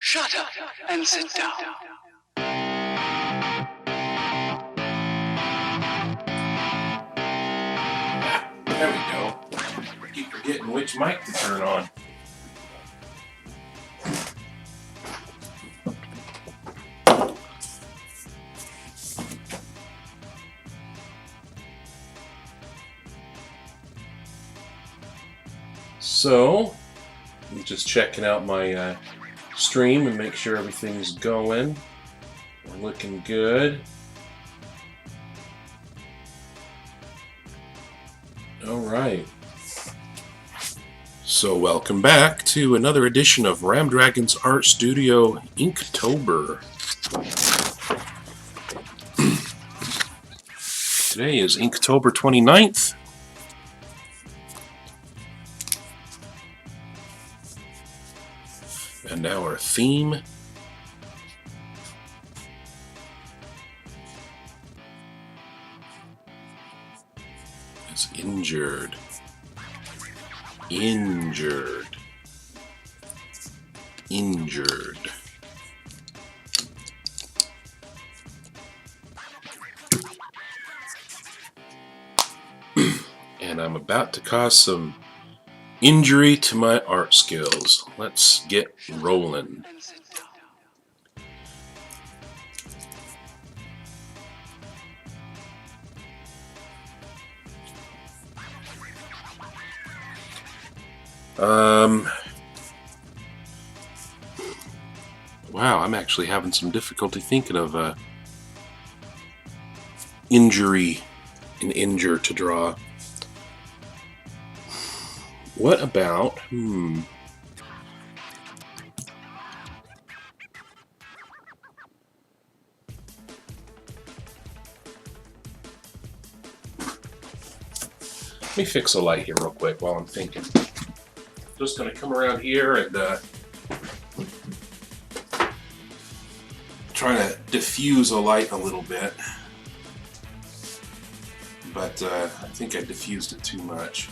Shut up and sit down. There we go. Keep forgetting which mic to turn on. So, I'm just checking out my stream and make sure everything's going. We're looking good. Alright. So welcome back to another edition of RamDragon's Art Studio Inktober. Today is Inktober 29th. And now our theme is injured. Injured. Injured. And I'm about to cause some injury to my art skills. Let's get rolling. Wow, I'm actually having some difficulty thinking of a injury, an injure to draw. What about, Let me fix a light here real quick while I'm thinking. Just going to come around here and try to diffuse a light a little bit. But I think I diffused it too much.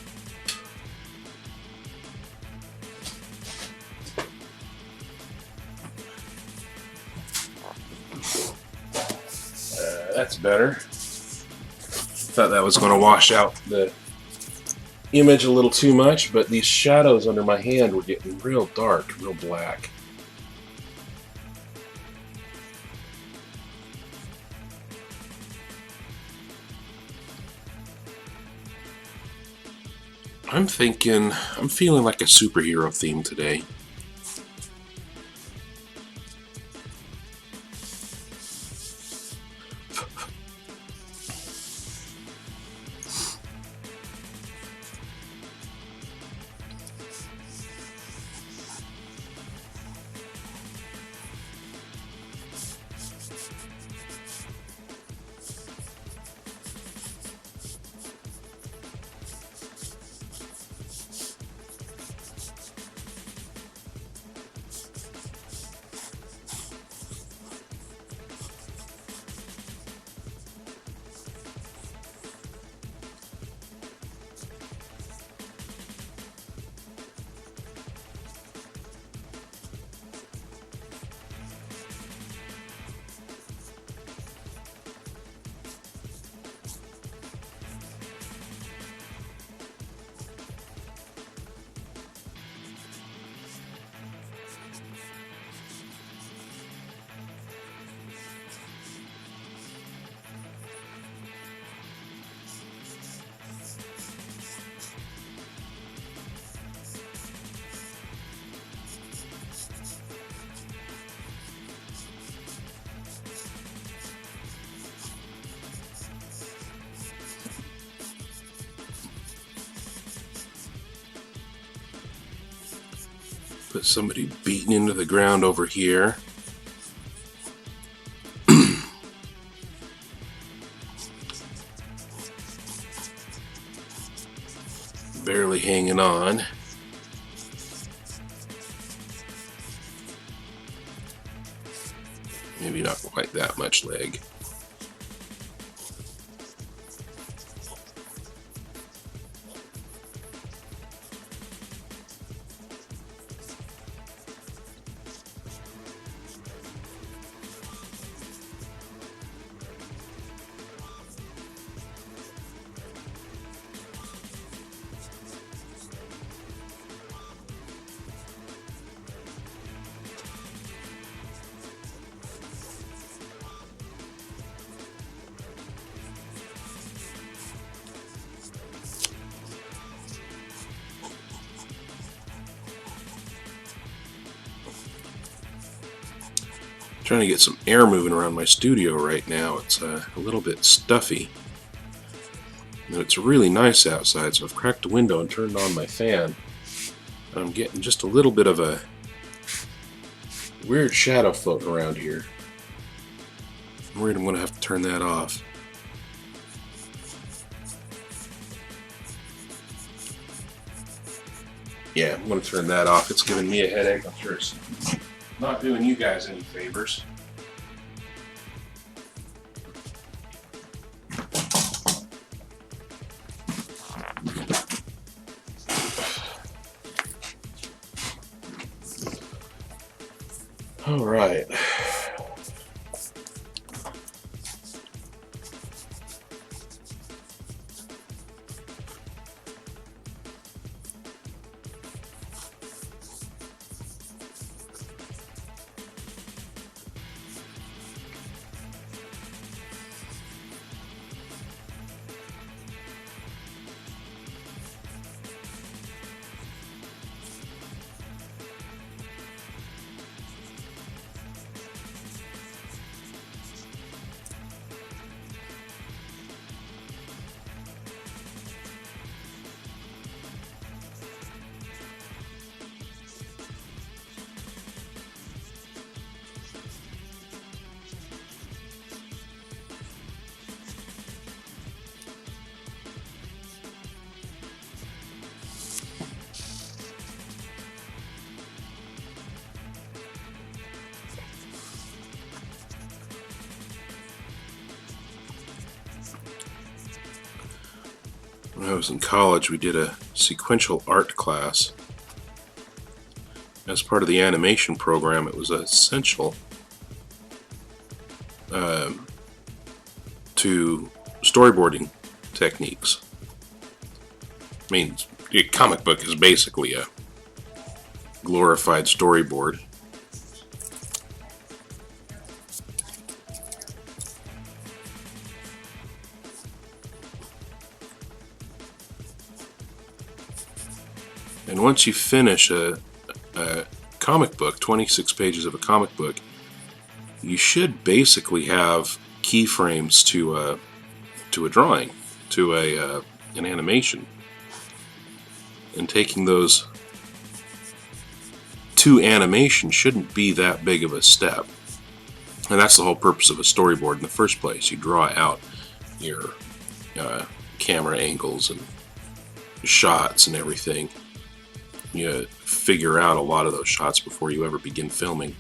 That's better. Thought that was going to wash out the image a little too much, but these shadows under my hand were getting real dark, real black. I'm feeling like a superhero theme today. Put somebody beaten into the ground over here. Barely hanging on. Maybe not quite that much leg. Trying to get some air moving around my studio right now. It's a little bit stuffy. And it's really nice outside, so I've cracked the window and turned on my fan. And I'm getting just a little bit of a weird shadow floating around here. I'm worried I'm going to have to turn that off. Yeah, I'm going to turn that off. It's giving me a headache. I'm sure it's not doing you guys any favors. All right. When I was in college, we did a sequential art class. As part of the animation program, it was essential to storyboarding techniques. I mean, a comic book is basically a glorified storyboard. And once you finish a comic book, 26 pages of a comic book, you should basically have keyframes to a drawing, to an animation. And taking those to animation shouldn't be that big of a step. And that's the whole purpose of a storyboard in the first place. You draw out your camera angles and shots and everything. You figure out a lot of those shots before you ever begin filming.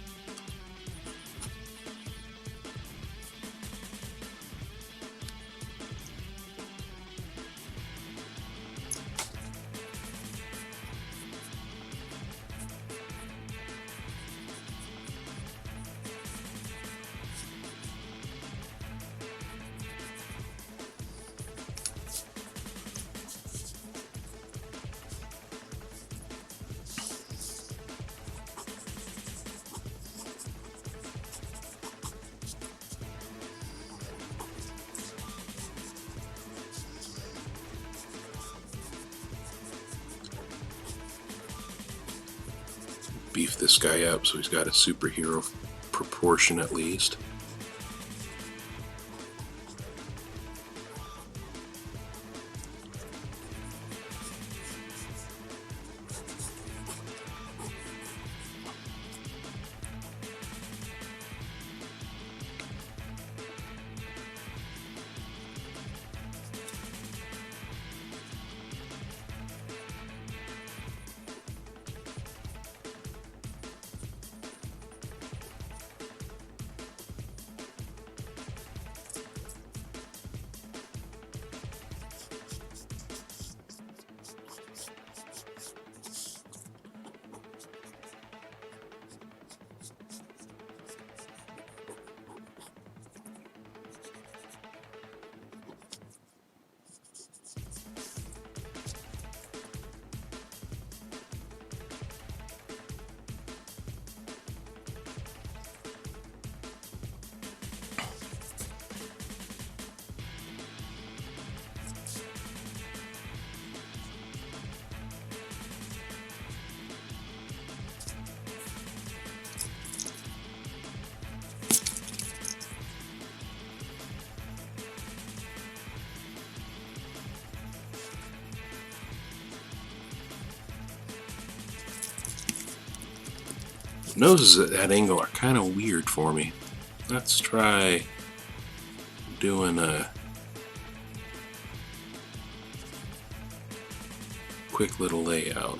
Beef this guy up so he's got a superhero proportion at least. Noses at that angle are kind of weird for me. Let's try doing a quick little layout.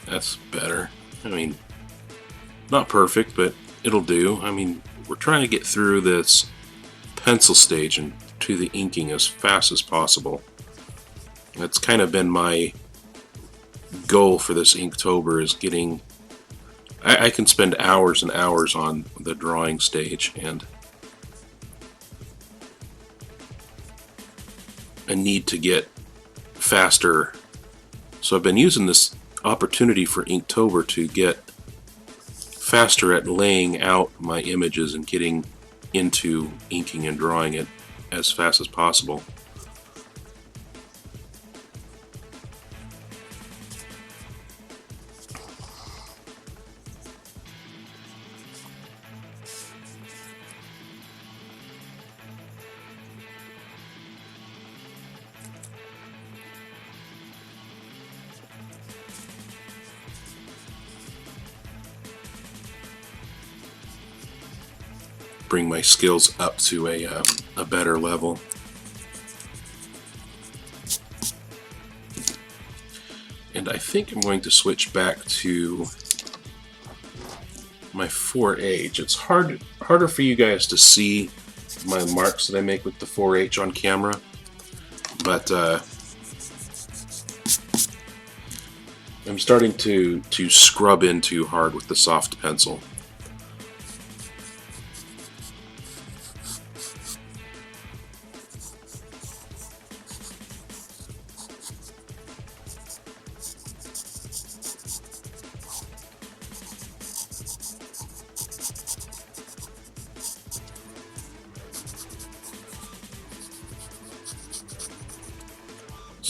That's better. I mean, not perfect, but it'll do. I mean, we're trying to get through this pencil stage and to the inking as fast as possible. That's kind of been my goal for this Inktober, is getting... I can spend hours and hours on the drawing stage, and I need to get faster. So I've been using this opportunity for Inktober to get faster at laying out my images and getting into inking and drawing it as fast as possible. Bring my skills up to a better level. And I think I'm going to switch back to my 4H. It's harder for you guys to see my marks that I make with the 4H on camera, but I'm starting to scrub in too hard with the soft pencil.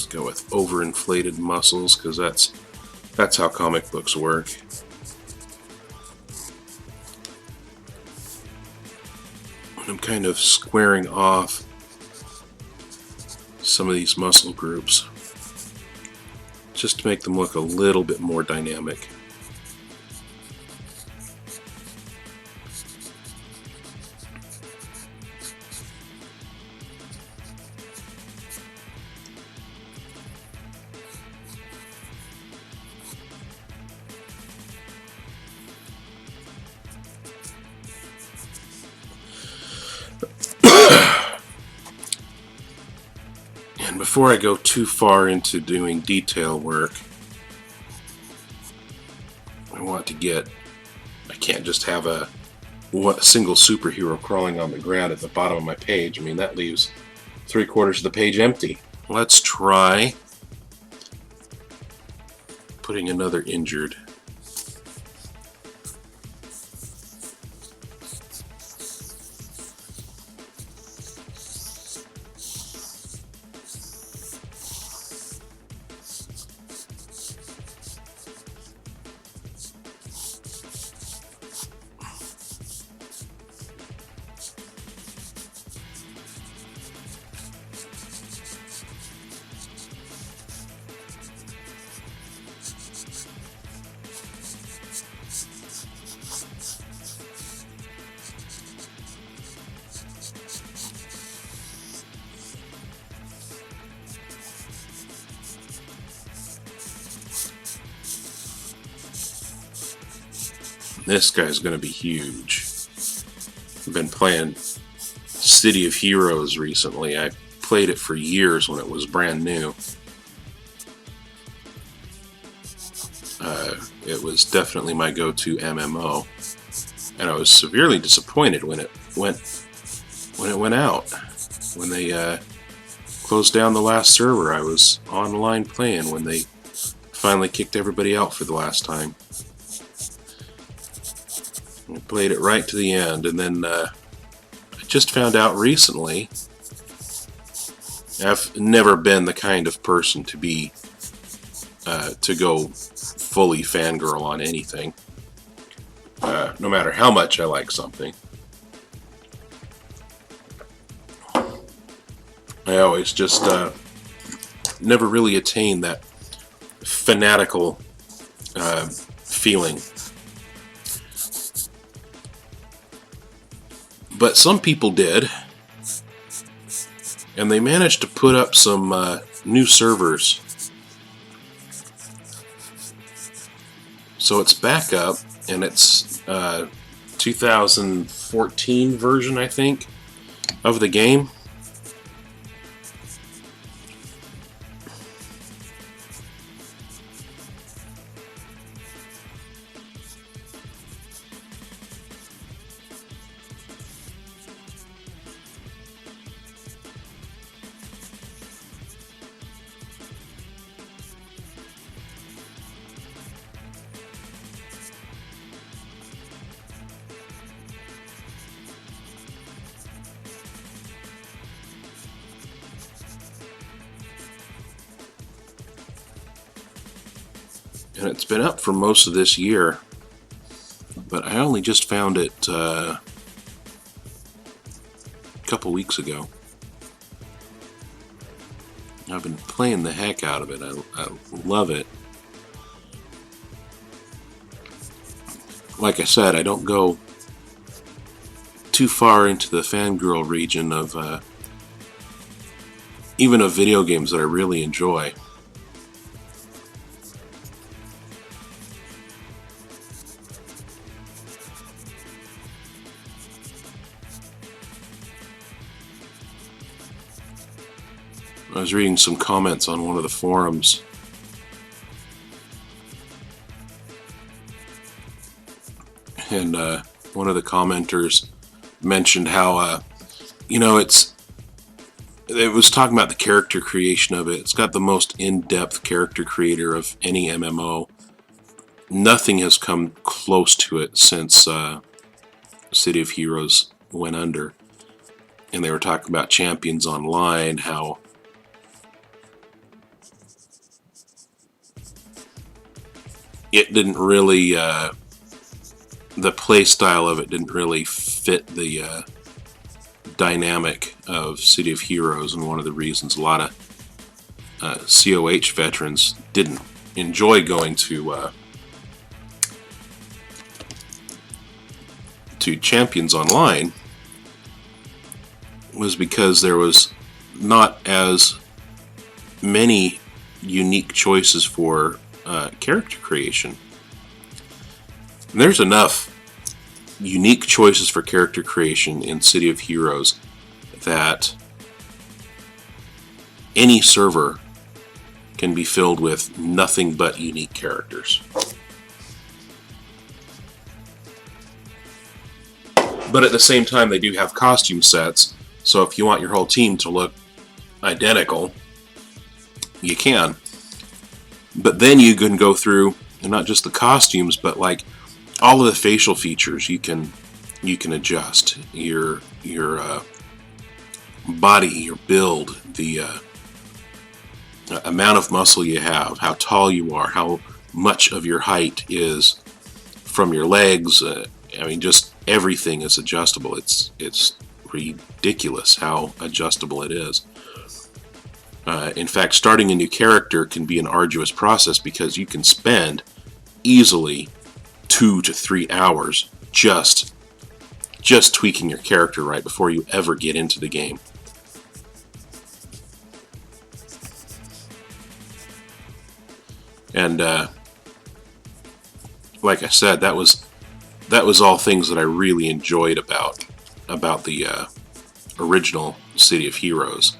Go with overinflated muscles, because that's how comic books work. I'm kind of squaring off some of these muscle groups just to make them look a little bit more dynamic. And before I go too far into doing detail work, I want to get... I can't just have a single superhero crawling on the ground at the bottom of my page. I mean, that leaves 3/4 of the page empty. Let's try putting another injured. This guy's going to be huge. I've been playing City of Heroes recently. I played it for years when it was brand new. It was definitely my go-to MMO, and I was severely disappointed when it went out. When they closed down the last server, I was online playing when they finally kicked everybody out for the last time. I played it right to the end, and then I just found out recently. I've never been the kind of person to be to go fully fangirl on anything, no matter how much I like something. I always just never really attain that fanatical feeling. But some people did, and they managed to put up some new servers. So it's back up, and it's 2014 version, I think, of the game. And it's been up for most of this year, but I only just found it a couple weeks ago. I've been playing the heck out of it. I love it. Like I said, I don't go too far into the fangirl region of even of video games that I really enjoy. I was reading some comments on one of the forums, and one of the commenters mentioned how it was talking about the character creation of it. It's got the most in-depth character creator of any MMO. Nothing has come close to it since City of Heroes went under. And they were talking about Champions Online, how it didn't really, the play style of it didn't really fit the dynamic of City of Heroes, and one of the reasons a lot of COH veterans didn't enjoy going to Champions Online was because there was not as many unique choices for character creation. And there's enough unique choices for character creation in City of Heroes that any server can be filled with nothing but unique characters. But at the same time, they do have costume sets, so if you want your whole team to look identical, you can. But then you can go through, and not just the costumes, but like all of the facial features you can adjust. Your body, your build, the amount of muscle you have, how tall you are, how much of your height is from your legs. I mean, just everything is adjustable. It's ridiculous how adjustable it is. In fact, starting a new character can be an arduous process because you can spend easily 2 to 3 hours just tweaking your character right before you ever get into the game. And like I said, that was all things that I really enjoyed about the original City of Heroes.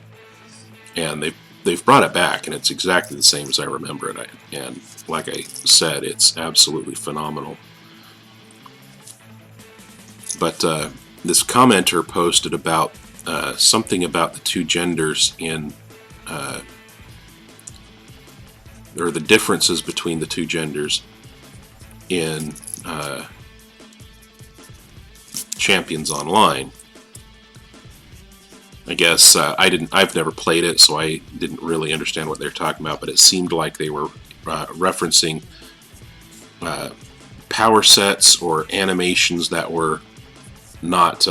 And they've brought it back, and it's exactly the same as I remember it. And like I said, it's absolutely phenomenal. But this commenter posted about something about the two genders in, or the differences between the two genders in Champions Online. I guess I've never played it, so I didn't really understand what they're talking about, but it seemed like they were referencing power sets or animations that were not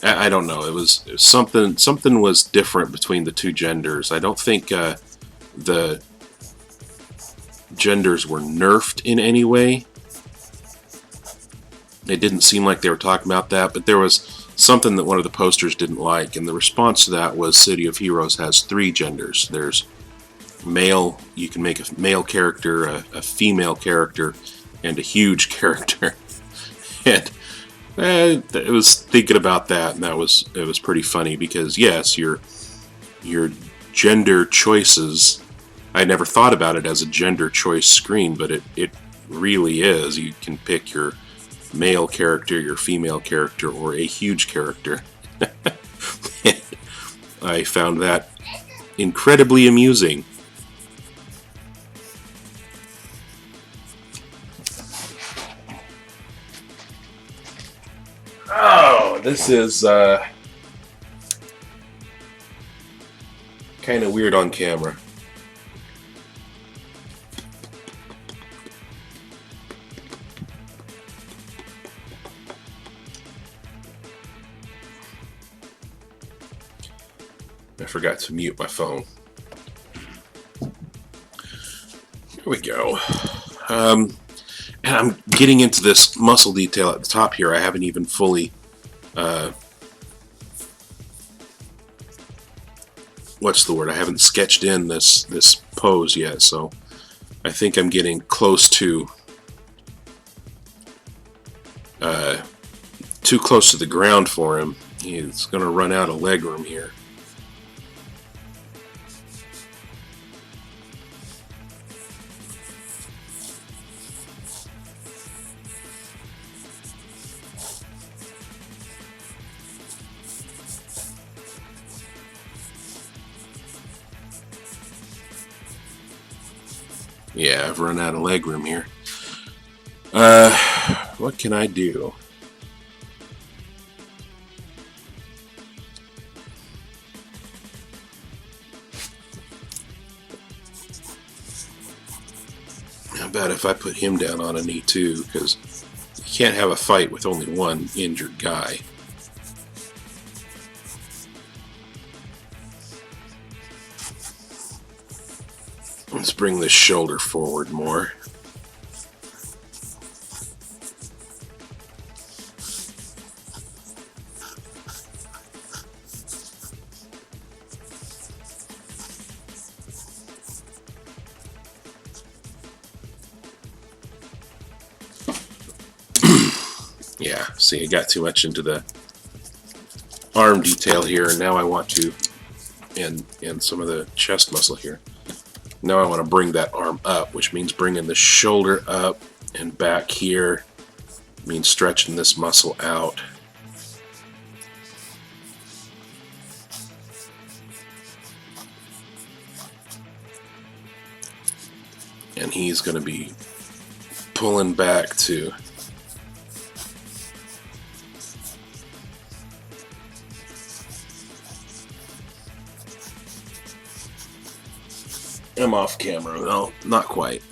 I don't know. It was something was different between the two genders. I don't think the genders were nerfed in any way. It didn't seem like they were talking about that, but there was something that one of the posters didn't like, and the response to that was City of Heroes has 3 genders. There's male, you can make a male character, a female character, and a huge character. And it was thinking about that, and it was pretty funny because yes, your gender choices. I never thought about it as a gender choice screen, but it really is. You can pick your male character, your female character, or a huge character. I found that incredibly amusing. Oh, this is kind of weird on camera. I forgot to mute my phone. Here we go. And I'm getting into this muscle detail at the top here. I haven't even fully what's the word? I haven't sketched in this pose yet, so I think I'm getting close to too close to the ground for him. He's going to run out of leg room here. Yeah, I've run out of leg room here. What can I do? How about if I put him down on a knee too? Because you can't have a fight with only one injured guy. Let's bring this shoulder forward more. Yeah, see, I got too much into the arm detail here, and now I want to, and some of the chest muscle here. Now I want to bring that arm up, which means bringing the shoulder up and back here. It means stretching this muscle out. And he's going to be pulling back too. I'm off camera. No, not quite.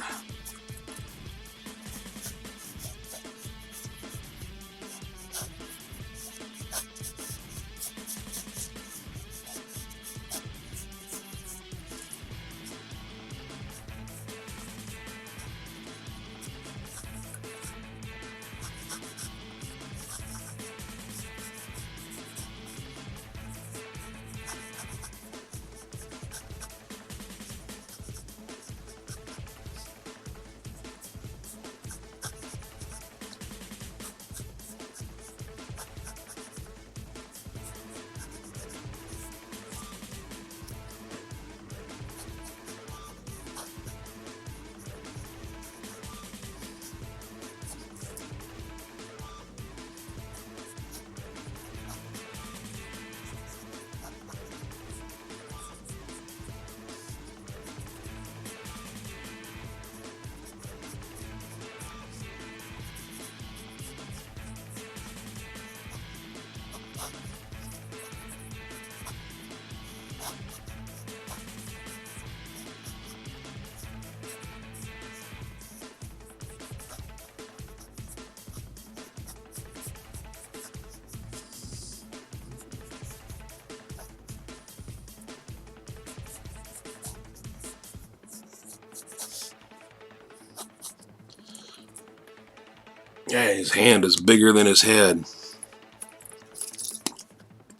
Yeah, his hand is bigger than his head.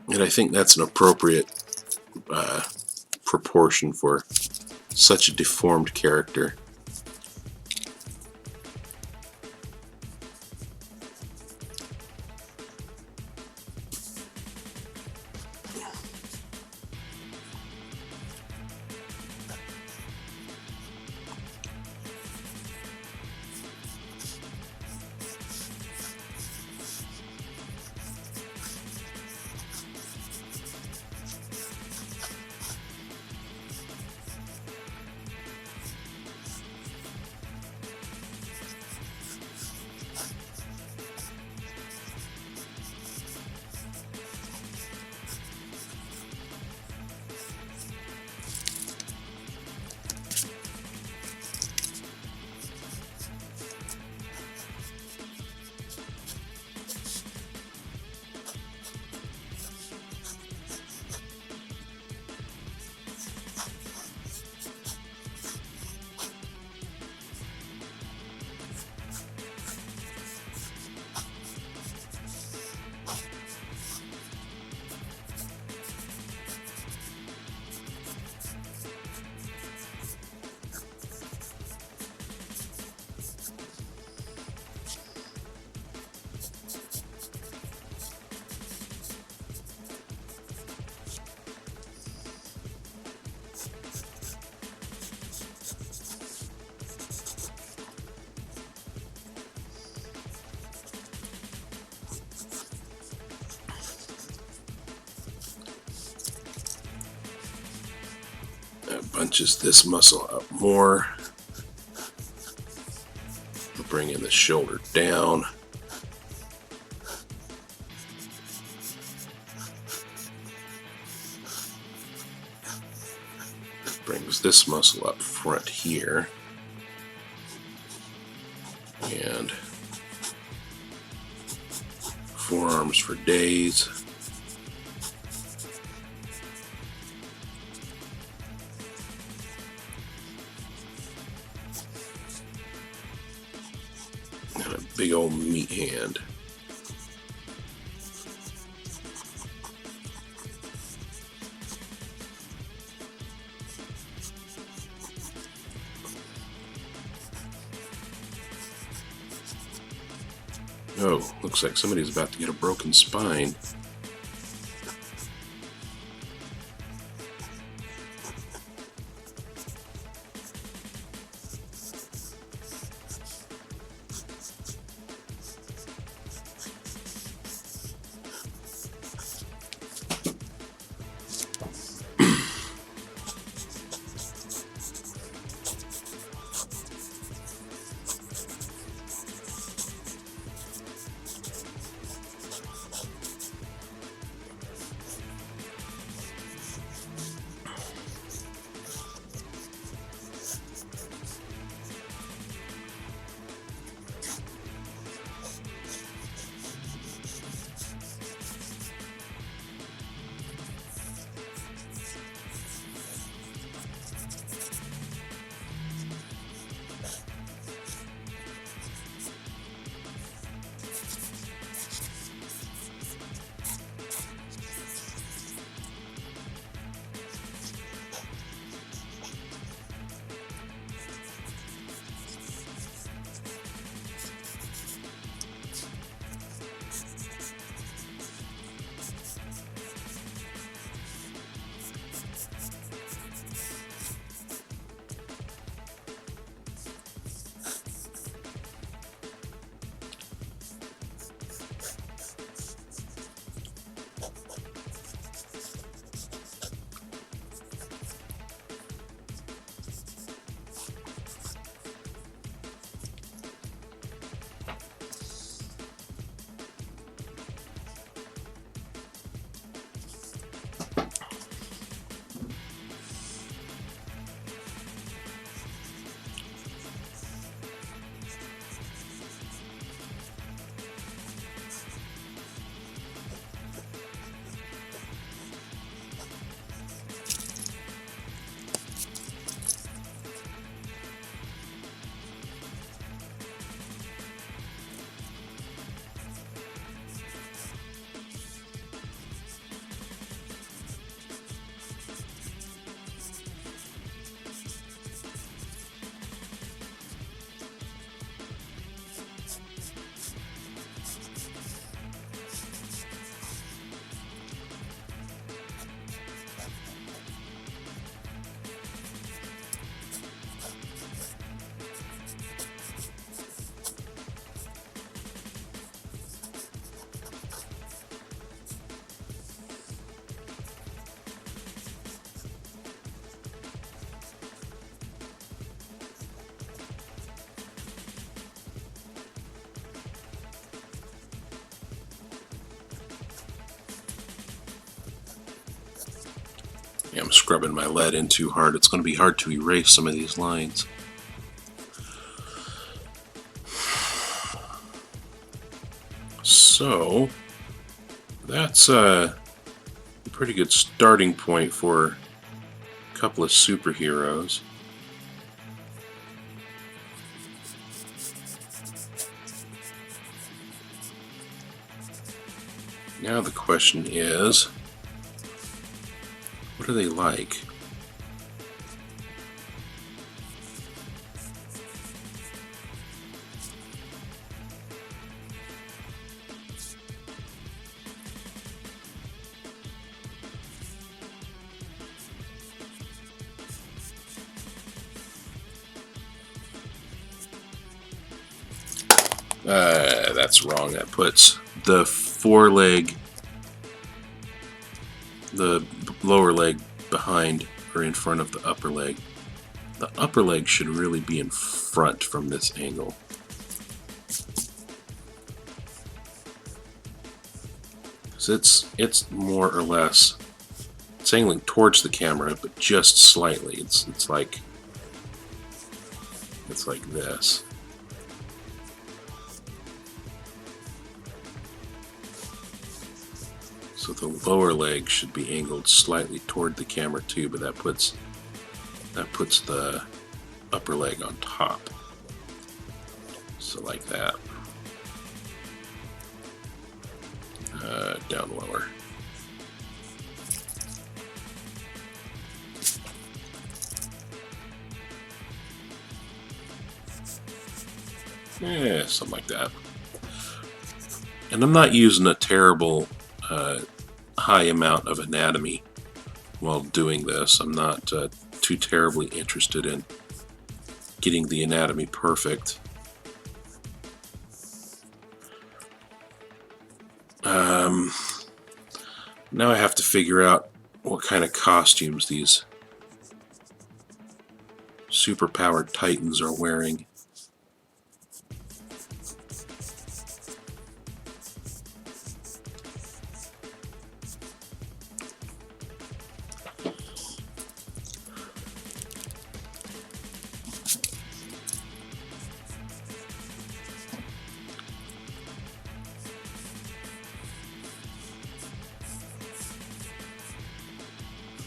And I think that's an appropriate proportion for such a deformed character. That bunches this muscle up more. Bringing the shoulder down. Brings this muscle up front here. And forearms for days. And a big old meat hand. Oh, looks like somebody's about to get a broken spine. Yeah, I'm scrubbing my lead in too hard. It's going to be hard to erase some of these lines. So, that's a pretty good starting point for a couple of superheroes. Now the question is, what are they like? That's wrong. That puts the foreleg, the lower leg behind or in front of the upper leg. The upper leg should really be in front from this angle. So it's more or less, it's angling towards the camera, but just slightly. It's like this. So the lower leg should be angled slightly toward the camera too, but that puts the upper leg on top. So like that. Down lower. Yeah, something like that. And I'm not using a terrible high amount of anatomy while doing this. I'm not too terribly interested in getting the anatomy perfect. Now I have to figure out what kind of costumes these superpowered titans are wearing.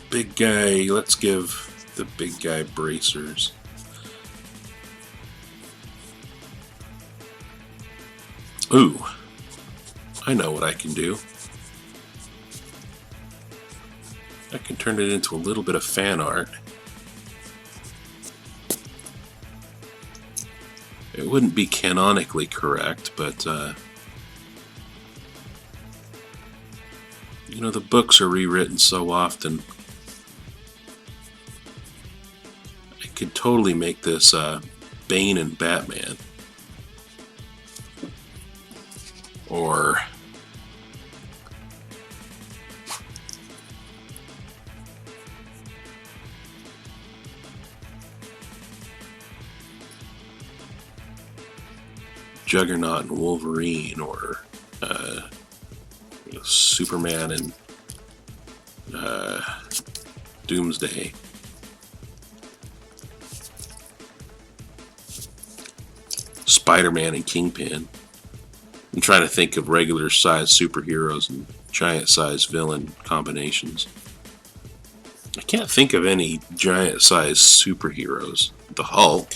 Big guy, let's give the big guy bracers. Ooh, I know what I can do. I can turn it into a little bit of fan art. It wouldn't be canonically correct, but you know, the books are rewritten so often. I could totally make this Bane and Batman. Or Juggernaut and Wolverine, or Superman and Doomsday. Spider-Man and Kingpin. I'm trying to think of regular size superheroes and giant size villain combinations. I can't think of any giant size superheroes. The Hulk.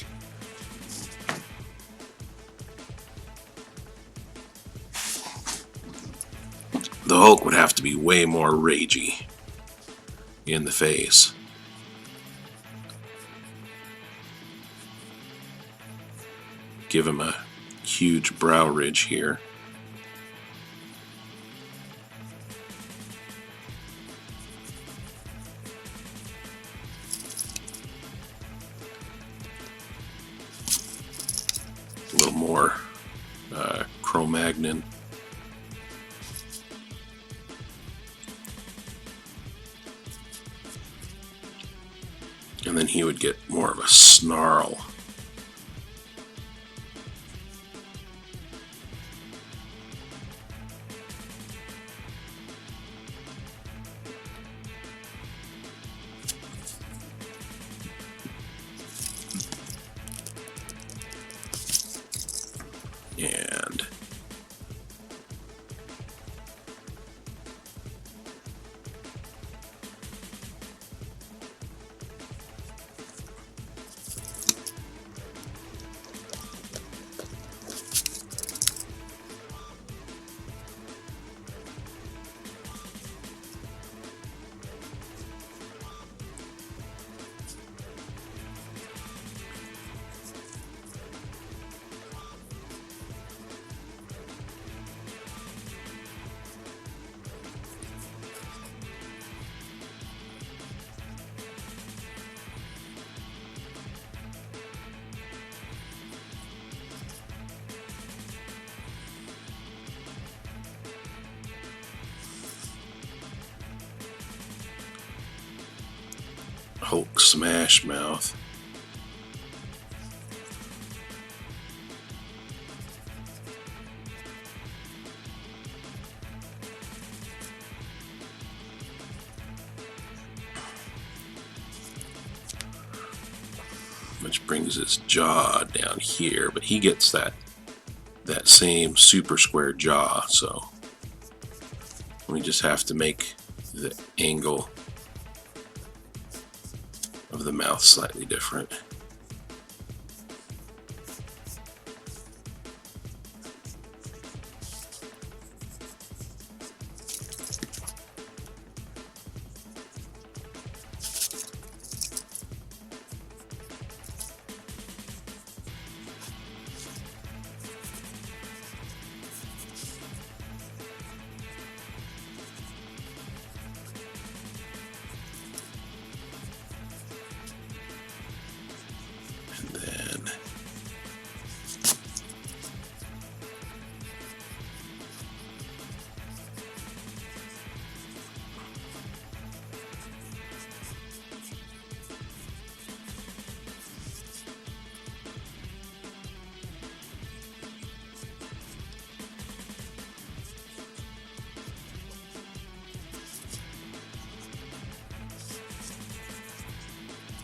The Hulk would have to be way more ragey in the face. Give him a huge brow ridge here. A little more Cro-Magnon. And then he would get more of a snarl. Hulk Smash Mouth. Which brings his jaw down here, but he gets that same super square jaw, so we just have to make the angle of the mouth slightly different.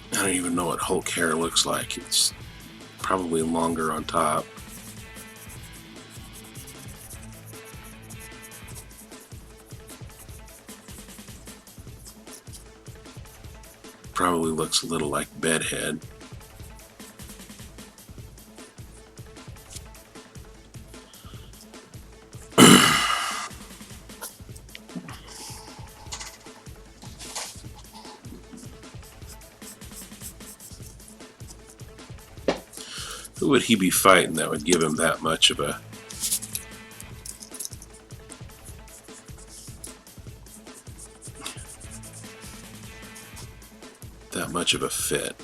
I don't even know what Hulk hair looks like. It's probably longer on top. Probably looks a little like Bedhead. Who would he be fighting that would give him that much of a fit?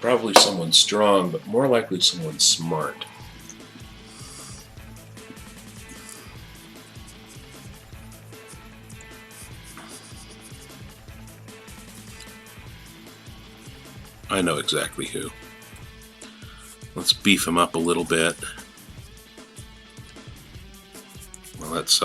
Probably someone strong, but more likely someone smart. I know exactly who. Let's beef him up a little bit. Well, let's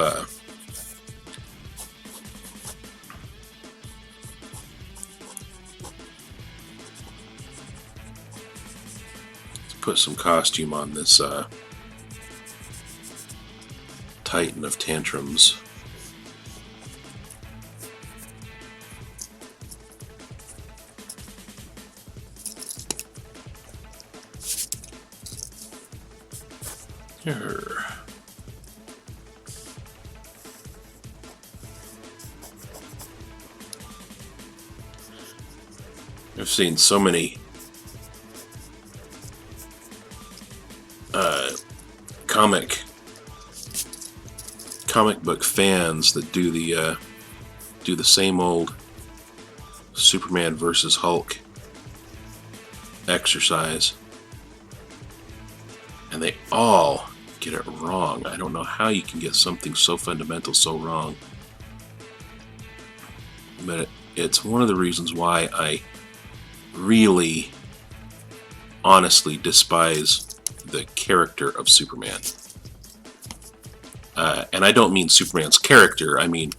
put some costume on this Titan of Tantrums. Here. I've seen so many comic book fans that do the same old Superman versus Hulk exercise, and they all get it wrong. I don't know how you can get something so fundamental so wrong, but it's one of the reasons why I really honestly despise the character of Superman. And I don't mean Superman's character, I mean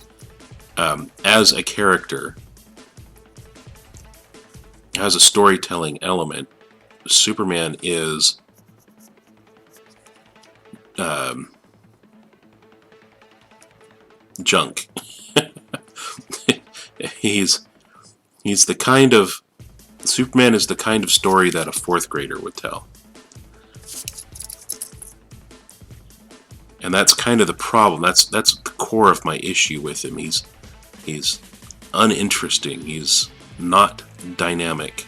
as a character, as a storytelling element, Superman is junk. He's the kind of Superman is the kind of story that a fourth grader would tell. And that's kind of the problem. That's the core of my issue with him. He's uninteresting. He's not dynamic.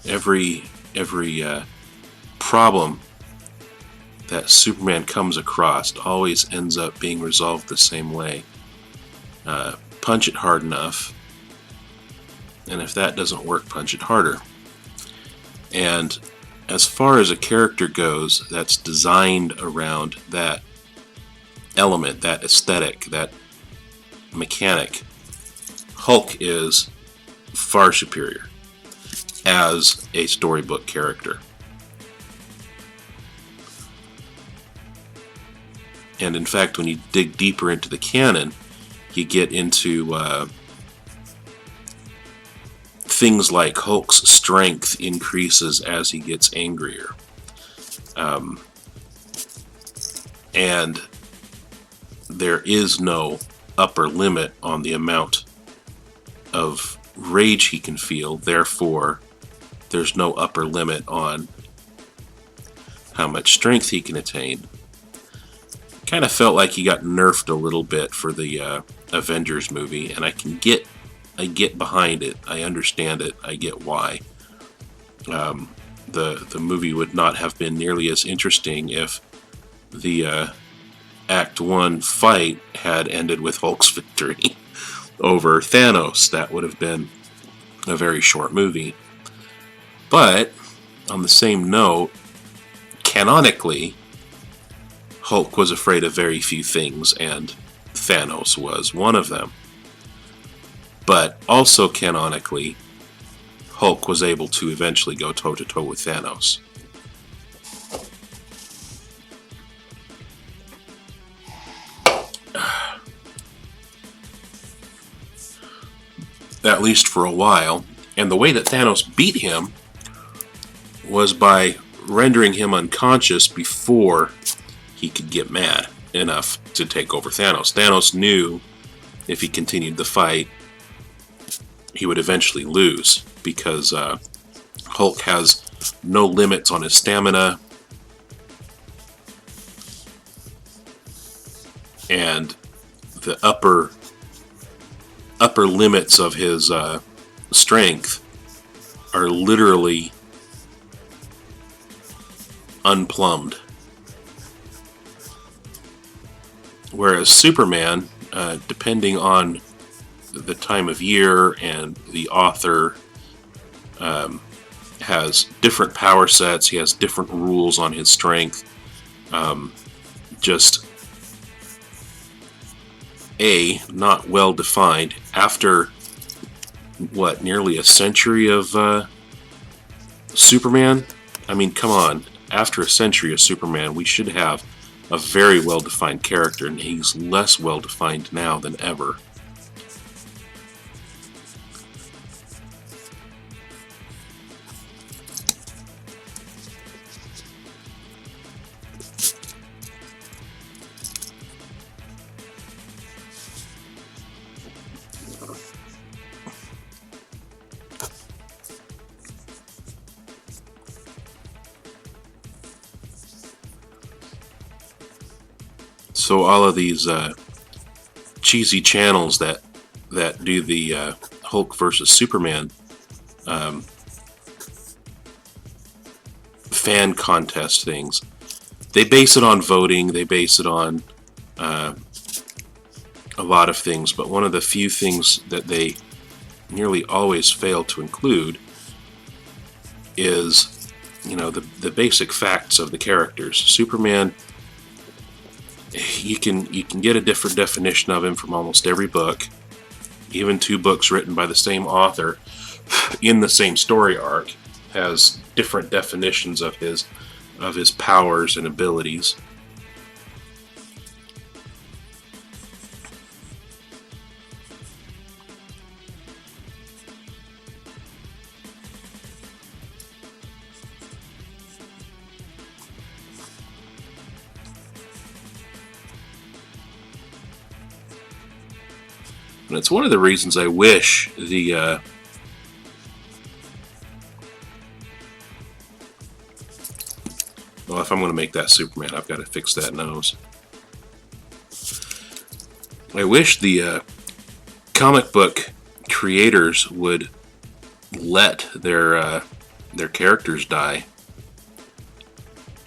Every problem that Superman comes across always ends up being resolved the same way. Punch it hard enough, and if that doesn't work, punch it harder. And as far as a character goes that's designed around that element, that aesthetic, that mechanic, Hulk is far superior as a storybook character. And in fact, when you dig deeper into the canon, you get into things like Hulk's strength increases as he gets angrier. And there is no upper limit on the amount of rage he can feel. Therefore, there's no upper limit on how much strength he can attain. Kind of felt like he got nerfed a little bit for the Avengers movie, and I get behind it. I understand it. I get why. The movie would not have been nearly as interesting if the Act 1 fight had ended with Hulk's victory over Thanos. That would have been a very short movie. But on the same note, canonically, Hulk was afraid of very few things, and Thanos was one of them. But also canonically, Hulk was able to eventually go toe-to-toe with Thanos. At least for a while. And the way that Thanos beat him was by rendering him unconscious before he could get mad enough to take over Thanos. Thanos knew if he continued the fight, he would eventually lose, because Hulk has no limits on his stamina, and the upper limits of his strength are literally unplumbed. Whereas Superman, depending on the time of year and the author, has different power sets. He has different rules on his strength. Just not well defined. After what, nearly a century of Superman? I mean, come on. After a century of Superman, we should have a very well-defined character, and he's less well-defined now than ever. So all of these cheesy channels that do the Hulk versus Superman fan contest things, they base it on voting, they base it on a lot of things, but one of the few things that they nearly always fail to include is, the basic facts of the characters. Superman, you can get a different definition of him from almost every book, even two books written by the same author in the same story arc has different definitions of his powers and abilities. And it's one of the reasons I wish the well, if I'm going to make that Superman, I've got to fix that nose. I wish the comic book creators would let their characters die.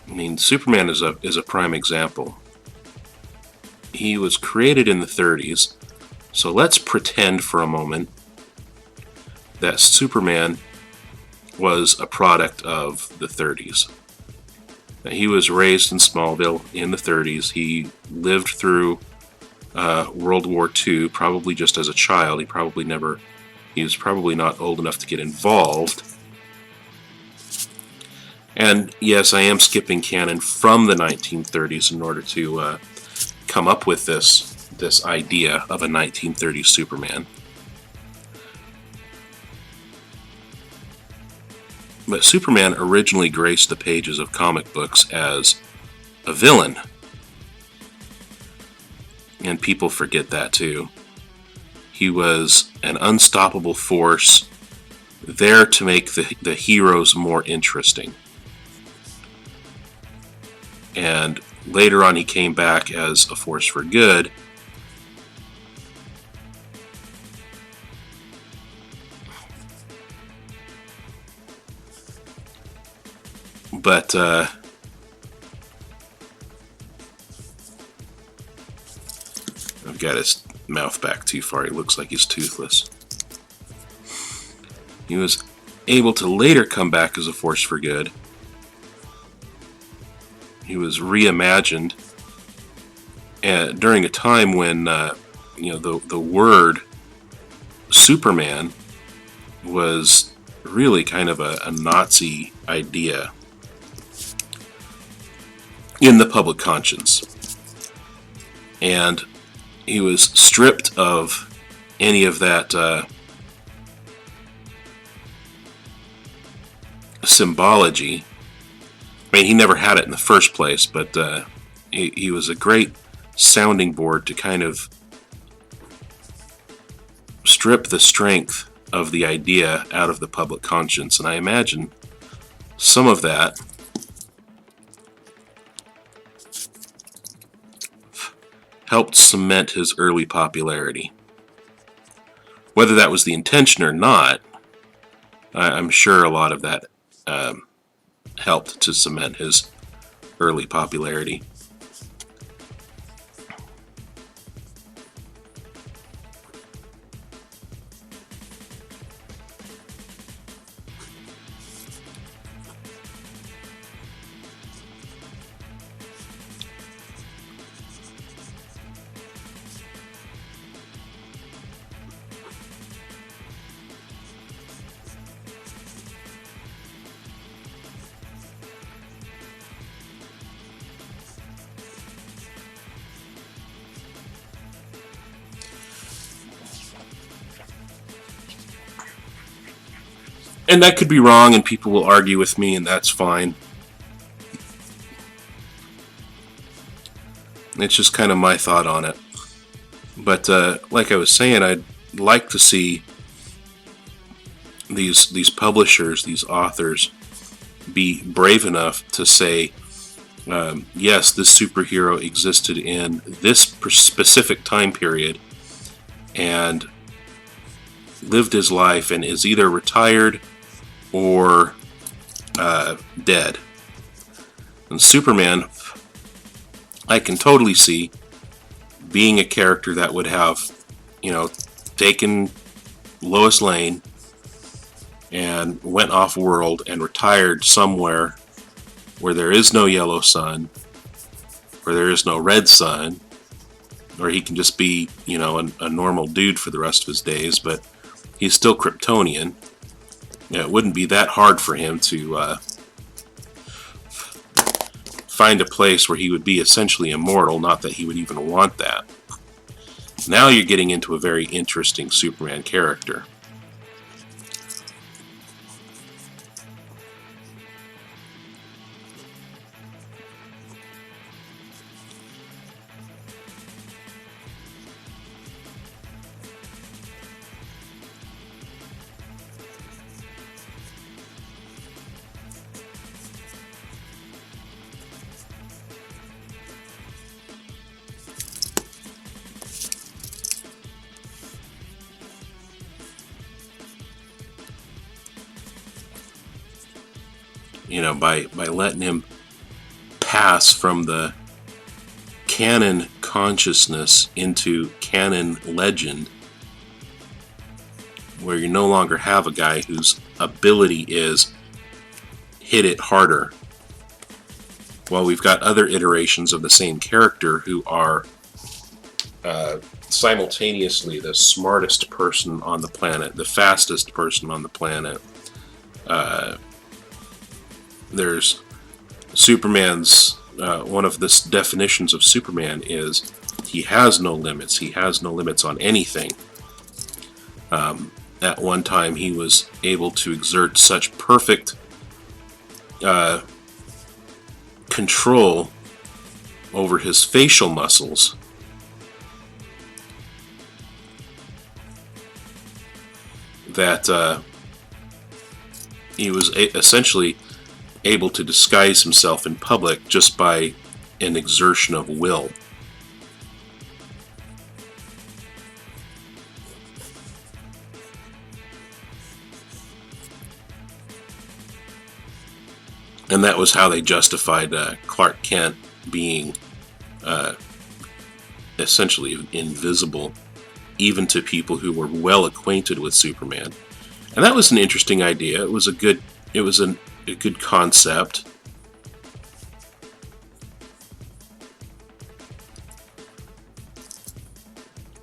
I mean, Superman is a prime example. He was created in the 30s, so let's pretend for a moment that Superman was a product of the 30s. He was raised in Smallville in the 30s. He lived through World War II, probably just as a child. He was probably not old enough to get involved. And yes, I am skipping canon from the 1930s in order to come up with this idea of a 1930s Superman. But Superman originally graced the pages of comic books as a villain. And people forget that too. He was an unstoppable force there to make the heroes more interesting. And later on he came back as a force for good. But I've got his mouth back too far. He looks like he's toothless. He was able to later come back as a force for good. He was reimagined during a time when the word Superman was really kind of a Nazi idea in the public conscience. And he was stripped of any of that symbology. I mean, he never had it in the first place, but he was a great sounding board to kind of strip the strength of the idea out of the public conscience. And I imagine some of that helped cement his early popularity. Whether that was the intention or not, I'm sure a lot of that helped to cement his early popularity. And that could be wrong, and people will argue with me, and that's fine. It's just kind of my thought on it. But like I was saying, I'd like to see these publishers, these authors, be brave enough to say, yes, this superhero existed in this specific time period and lived his life and is either retired or dead. And Superman, I can totally see being a character that would have, taken Lois Lane and went off world and retired somewhere where there is no yellow sun, where there is no red sun, or he can just be, a normal dude for the rest of his days, but he's still Kryptonian. It wouldn't be that hard for him to find a place where he would be essentially immortal, not that he would even want that. Now you're getting into a very interesting Superman character. By letting him pass from the canon consciousness into canon legend, where you no longer have a guy whose ability is hit it harder. Well, we've got other iterations of the same character who are simultaneously the smartest person on the planet, the fastest person on the planet. There's Superman's, one of the definitions of Superman is he has no limits. He has no limits on anything. At one time, he was able to exert such perfect control over his facial muscles that he was essentially able to disguise himself in public just by an exertion of will. And that was how they justified Clark Kent being essentially invisible, even to people who were well acquainted with Superman. And that was an interesting idea. It was a good concept.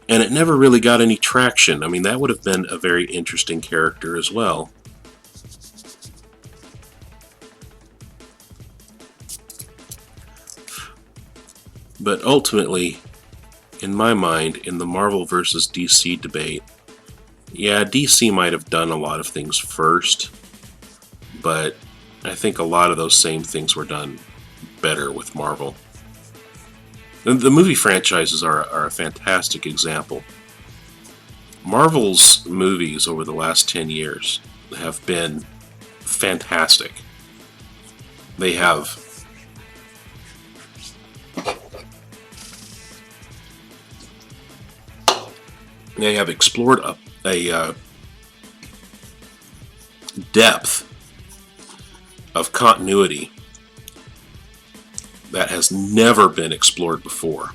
And it never really got any traction. I mean, that would have been a very interesting character as well. But ultimately, in my mind, in the Marvel versus DC debate, yeah, DC might have done a lot of things first, but I think a lot of those same things were done better with Marvel. The movie franchises are a fantastic example. Marvel's movies over the last 10 years have been fantastic. They have explored a depth of continuity that has never been explored before.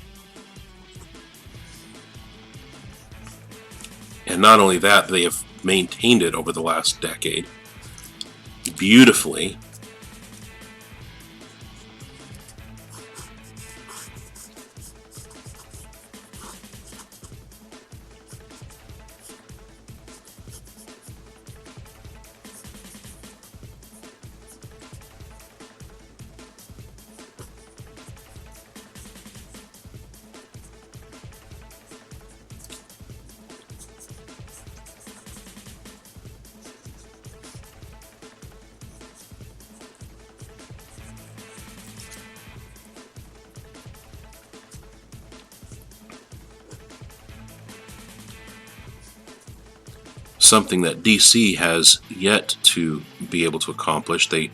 And not only that, they have maintained it over the last decade beautifully. Something that DC has yet to be able to accomplish. They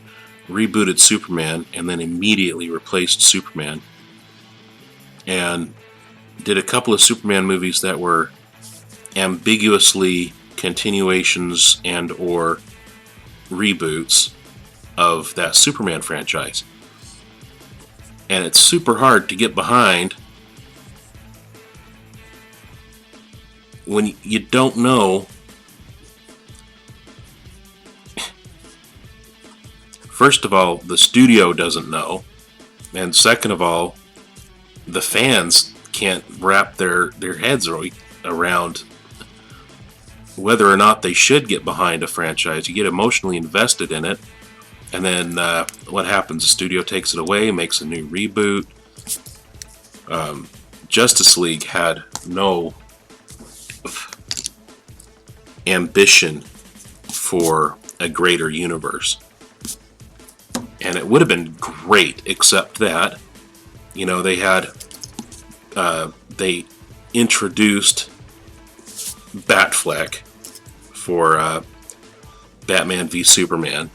rebooted Superman and then immediately replaced Superman, and did a couple of Superman movies that were ambiguously continuations and or reboots of that Superman franchise. And it's super hard to get behind when you don't know. First of all, the studio doesn't know, and second of all, the fans can't wrap their heads around whether or not they should get behind a franchise. You get emotionally invested in it, and then what happens? The studio takes it away, makes a new reboot. Justice League had no ambition for a greater universe. And it would have been great, except that, you know, they introduced Batfleck for Batman v Superman.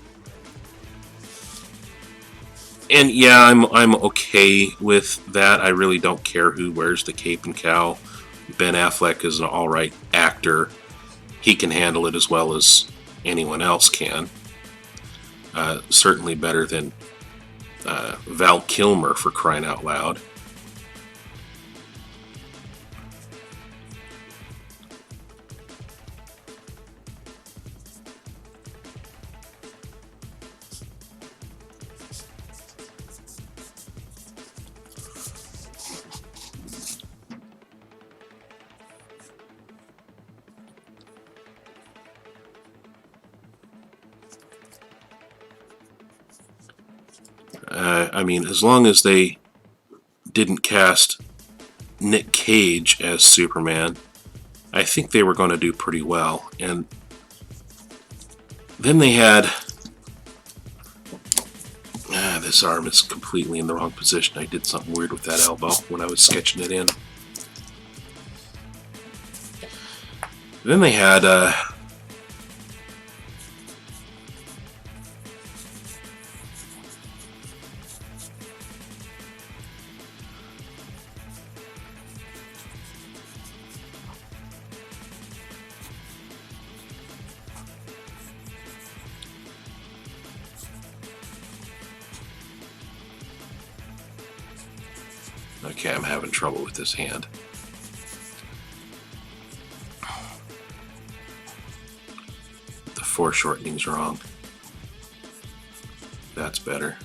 And yeah, I'm okay with that. I really don't care who wears the cape and cowl. Ben Affleck is an alright actor. He can handle it as well as anyone else can. Certainly better than Val Kilmer, for crying out loud. I mean, as long as they didn't cast Nick Cage as Superman, I think they were going to do pretty well. And then they had... this arm is completely in the wrong position. I did something weird with that elbow when I was sketching it in. Then they had... okay, I'm having trouble with this hand. The foreshortening's wrong. That's better.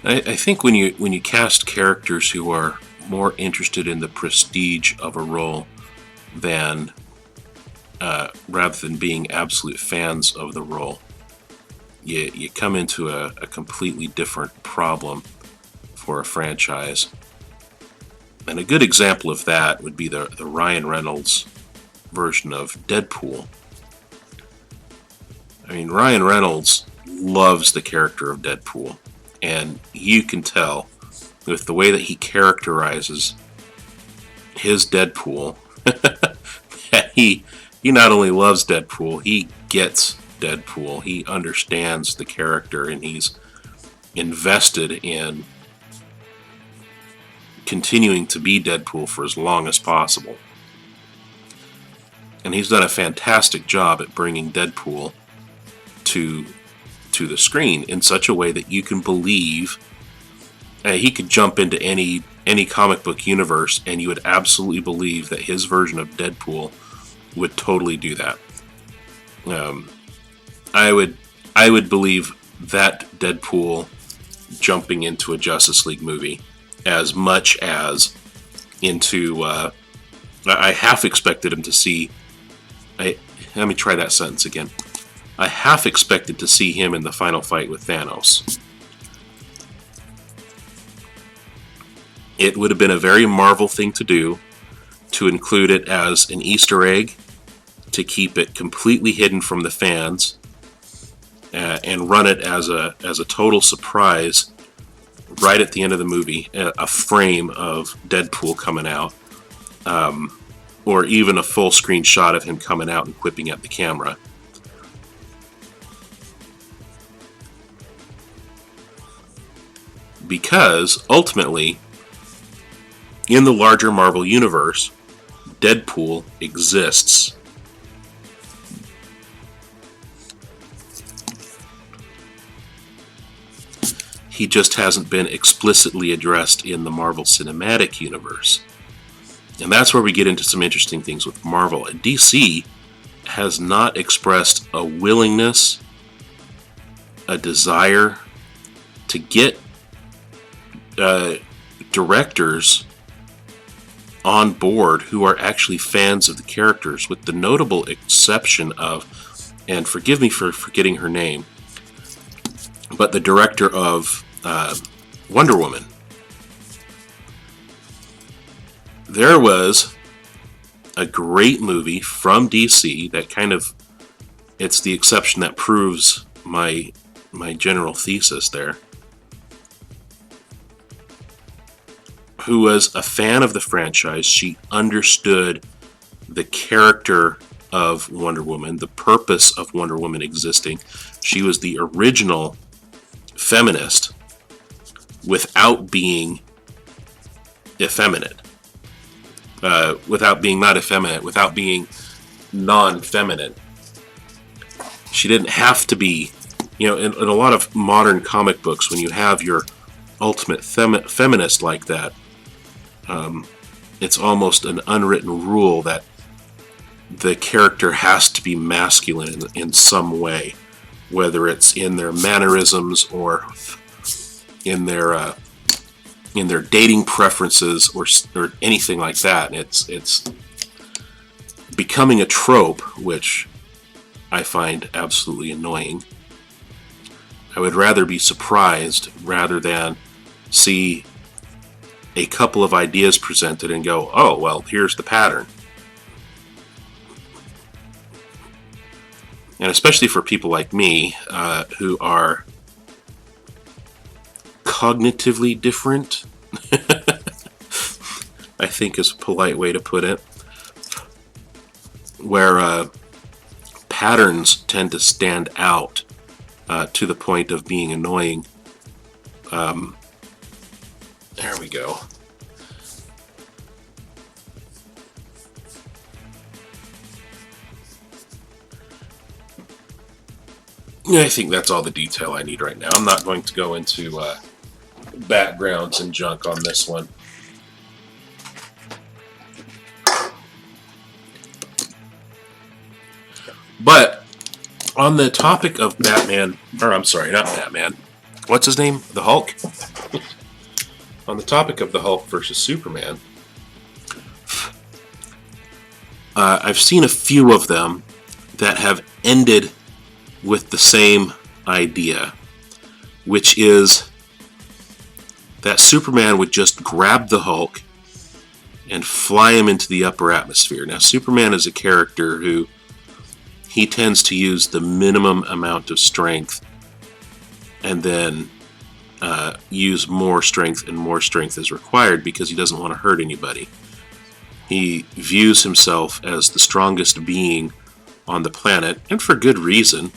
I think when you cast characters who are more interested in the prestige of a role than rather than being absolute fans of the role, you come into a completely different problem for a franchise. And a good example of that would be the Ryan Reynolds version of Deadpool. I mean, Ryan Reynolds loves the character of Deadpool, and you can tell with the way that he characterizes his Deadpool that he not only loves Deadpool, he gets Deadpool. He understands the character, and he's invested in continuing to be Deadpool for as long as possible. And he's done a fantastic job at bringing Deadpool to the screen in such a way that you can believe he could jump into any comic book universe, and you would absolutely believe that his version of Deadpool would totally do that. I would believe that Deadpool jumping into a Justice League movie as much as into I half expected him to see. Let me try that sentence again. I half expected to see him in the final fight with Thanos. It would have been a very Marvel thing to do, to include it as an Easter egg, to keep it completely hidden from the fans, and run it as a total surprise right at the end of the movie, a frame of Deadpool coming out, or even a full screen shot of him coming out and quipping at the camera. Because, ultimately, in the larger Marvel Universe, Deadpool exists. He just hasn't been explicitly addressed in the Marvel Cinematic Universe. And that's where we get into some interesting things with Marvel. And DC has not expressed a willingness, a desire to get directors on board who are actually fans of the characters, with the notable exception of, and forgive me for forgetting her name, but the director of Wonder Woman. There was a great movie from DC that kind of, it's the exception that proves my general thesis there, who was a fan of the franchise. She understood the character of Wonder Woman, the purpose of Wonder Woman existing. She was the original feminist without being effeminate. Without being not effeminate, without being non-feminine. She didn't have to be, in a lot of modern comic books, when you have your ultimate feminist like that, it's almost an unwritten rule that the character has to be masculine in some way, whether it's in their mannerisms or in their dating preferences or anything like that. It's becoming a trope, which I find absolutely annoying. I would rather be surprised rather than see a couple of ideas presented and go, oh, well, here's the pattern. And especially for people like me, who are cognitively different, I think is a polite way to put it, where patterns tend to stand out to the point of being annoying. There we go. Yeah, I think that's all the detail I need right now. I'm not going to go into backgrounds and junk on this one. But on the topic of Batman, or I'm sorry, not Batman. What's his name? The Hulk? On the topic of the Hulk versus Superman, I've seen a few of them that have ended with the same idea, which is that Superman would just grab the Hulk and fly him into the upper atmosphere. Now, Superman is a character who he tends to use the minimum amount of strength and then use more strength and more strength as required because he doesn't want to hurt anybody. He views himself as the strongest being on the planet, and for good reason.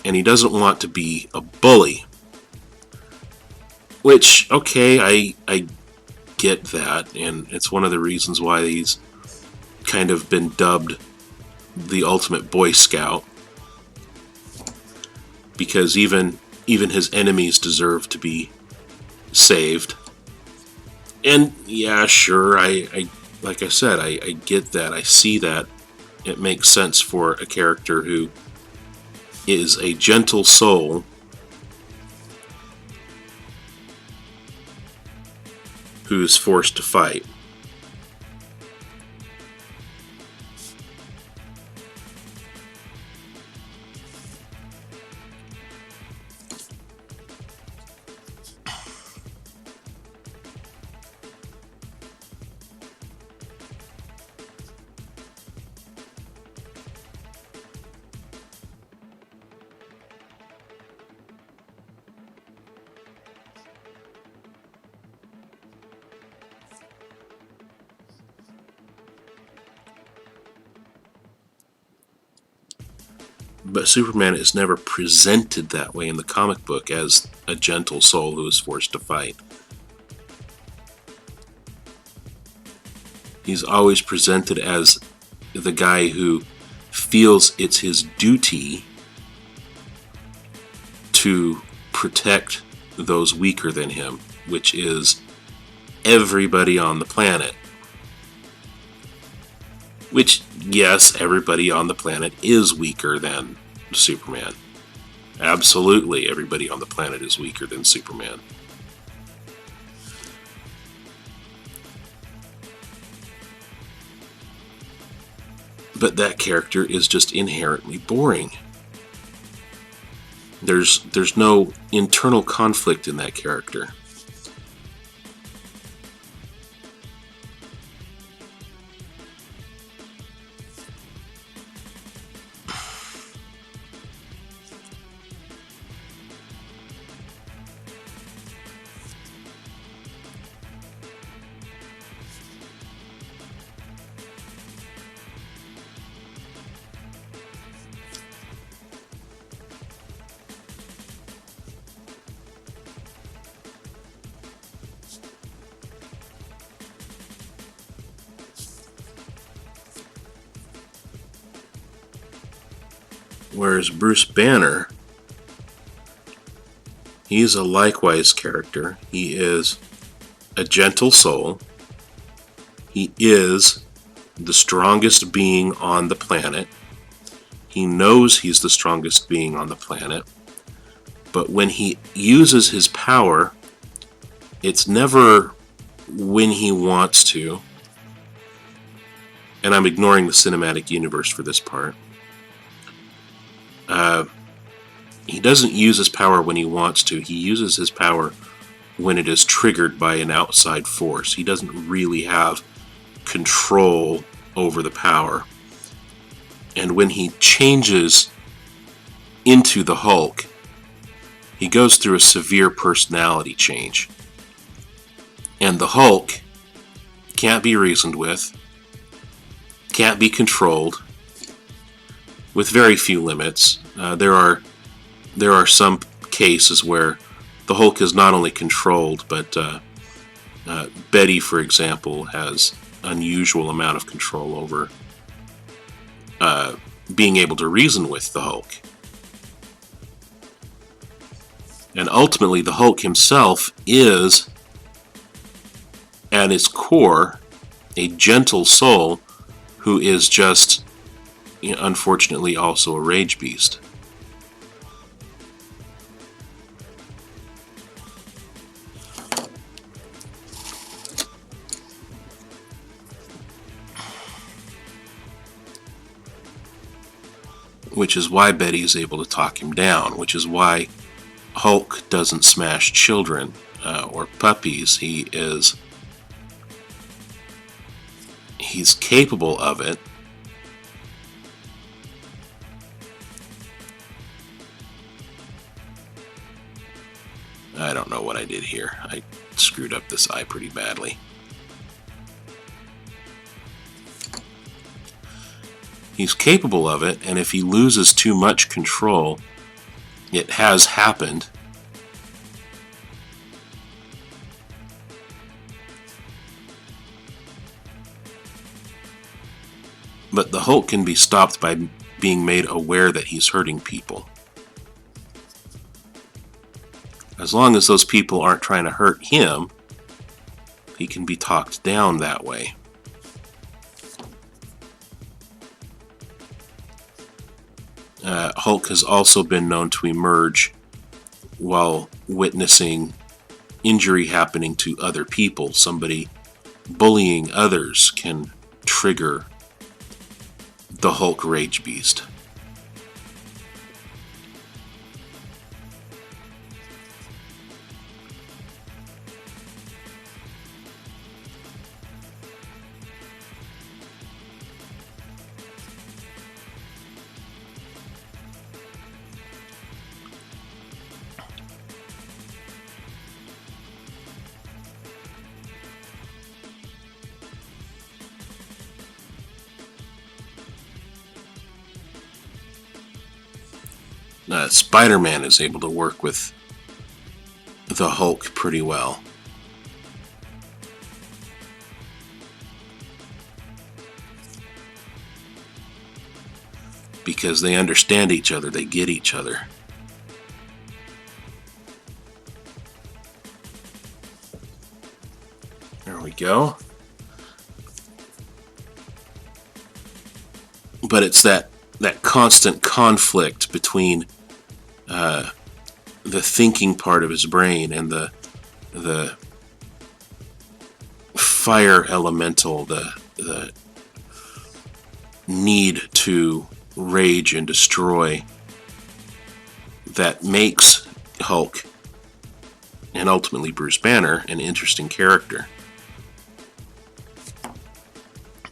And he doesn't want to be a bully. Which, okay, I get that, and it's one of the reasons why he's kind of been dubbed the ultimate Boy Scout. Because even his enemies deserve to be saved. And yeah, sure, I like I said, I get that, I see that. It makes sense for a character who is a gentle soul who's forced to fight. But Superman is never presented that way in the comic book, as a gentle soul who is forced to fight. He's always presented as the guy who feels it's his duty to protect those weaker than him, which is everybody on the planet. Which, yes, everybody on the planet is weaker than Superman. Absolutely, everybody on the planet is weaker than Superman. But that character is just inherently boring. There's no internal conflict in that character. Whereas Bruce Banner, he's a likewise character. He is a gentle soul. He is the strongest being on the planet. He knows he's the strongest being on the planet. But when he uses his power, it's never when he wants to. And I'm ignoring the cinematic universe for this part. He doesn't use his power when he wants to. He uses his power when it is triggered by an outside force. He doesn't really have control over the power. And when he changes into the Hulk, he goes through a severe personality change. And the Hulk can't be reasoned with, can't be controlled, with very few limits. There are some cases where the Hulk is not only controlled, but Betty, for example, has unusual amount of control over being able to reason with the Hulk. And ultimately, the Hulk himself is, at its core, a gentle soul who is just, unfortunately, also a rage beast. Which is why Betty is able to talk him down, which is why Hulk doesn't smash children or puppies. He's capable of it. I don't know what I did here. I screwed up this eye pretty badly. He's capable of it, and if he loses too much control, it has happened. But the Hulk can be stopped by being made aware that he's hurting people. As long as those people aren't trying to hurt him, he can be talked down that way. Hulk has also been known to emerge while witnessing injury happening to other people. Somebody bullying others can trigger the Hulk Rage Beast. Spider-Man is able to work with the Hulk pretty well. Because they understand each other, they get each other. There we go. But it's that constant conflict between the thinking part of his brain and the fire elemental, the need to rage and destroy, that makes Hulk, and ultimately Bruce Banner, an interesting character.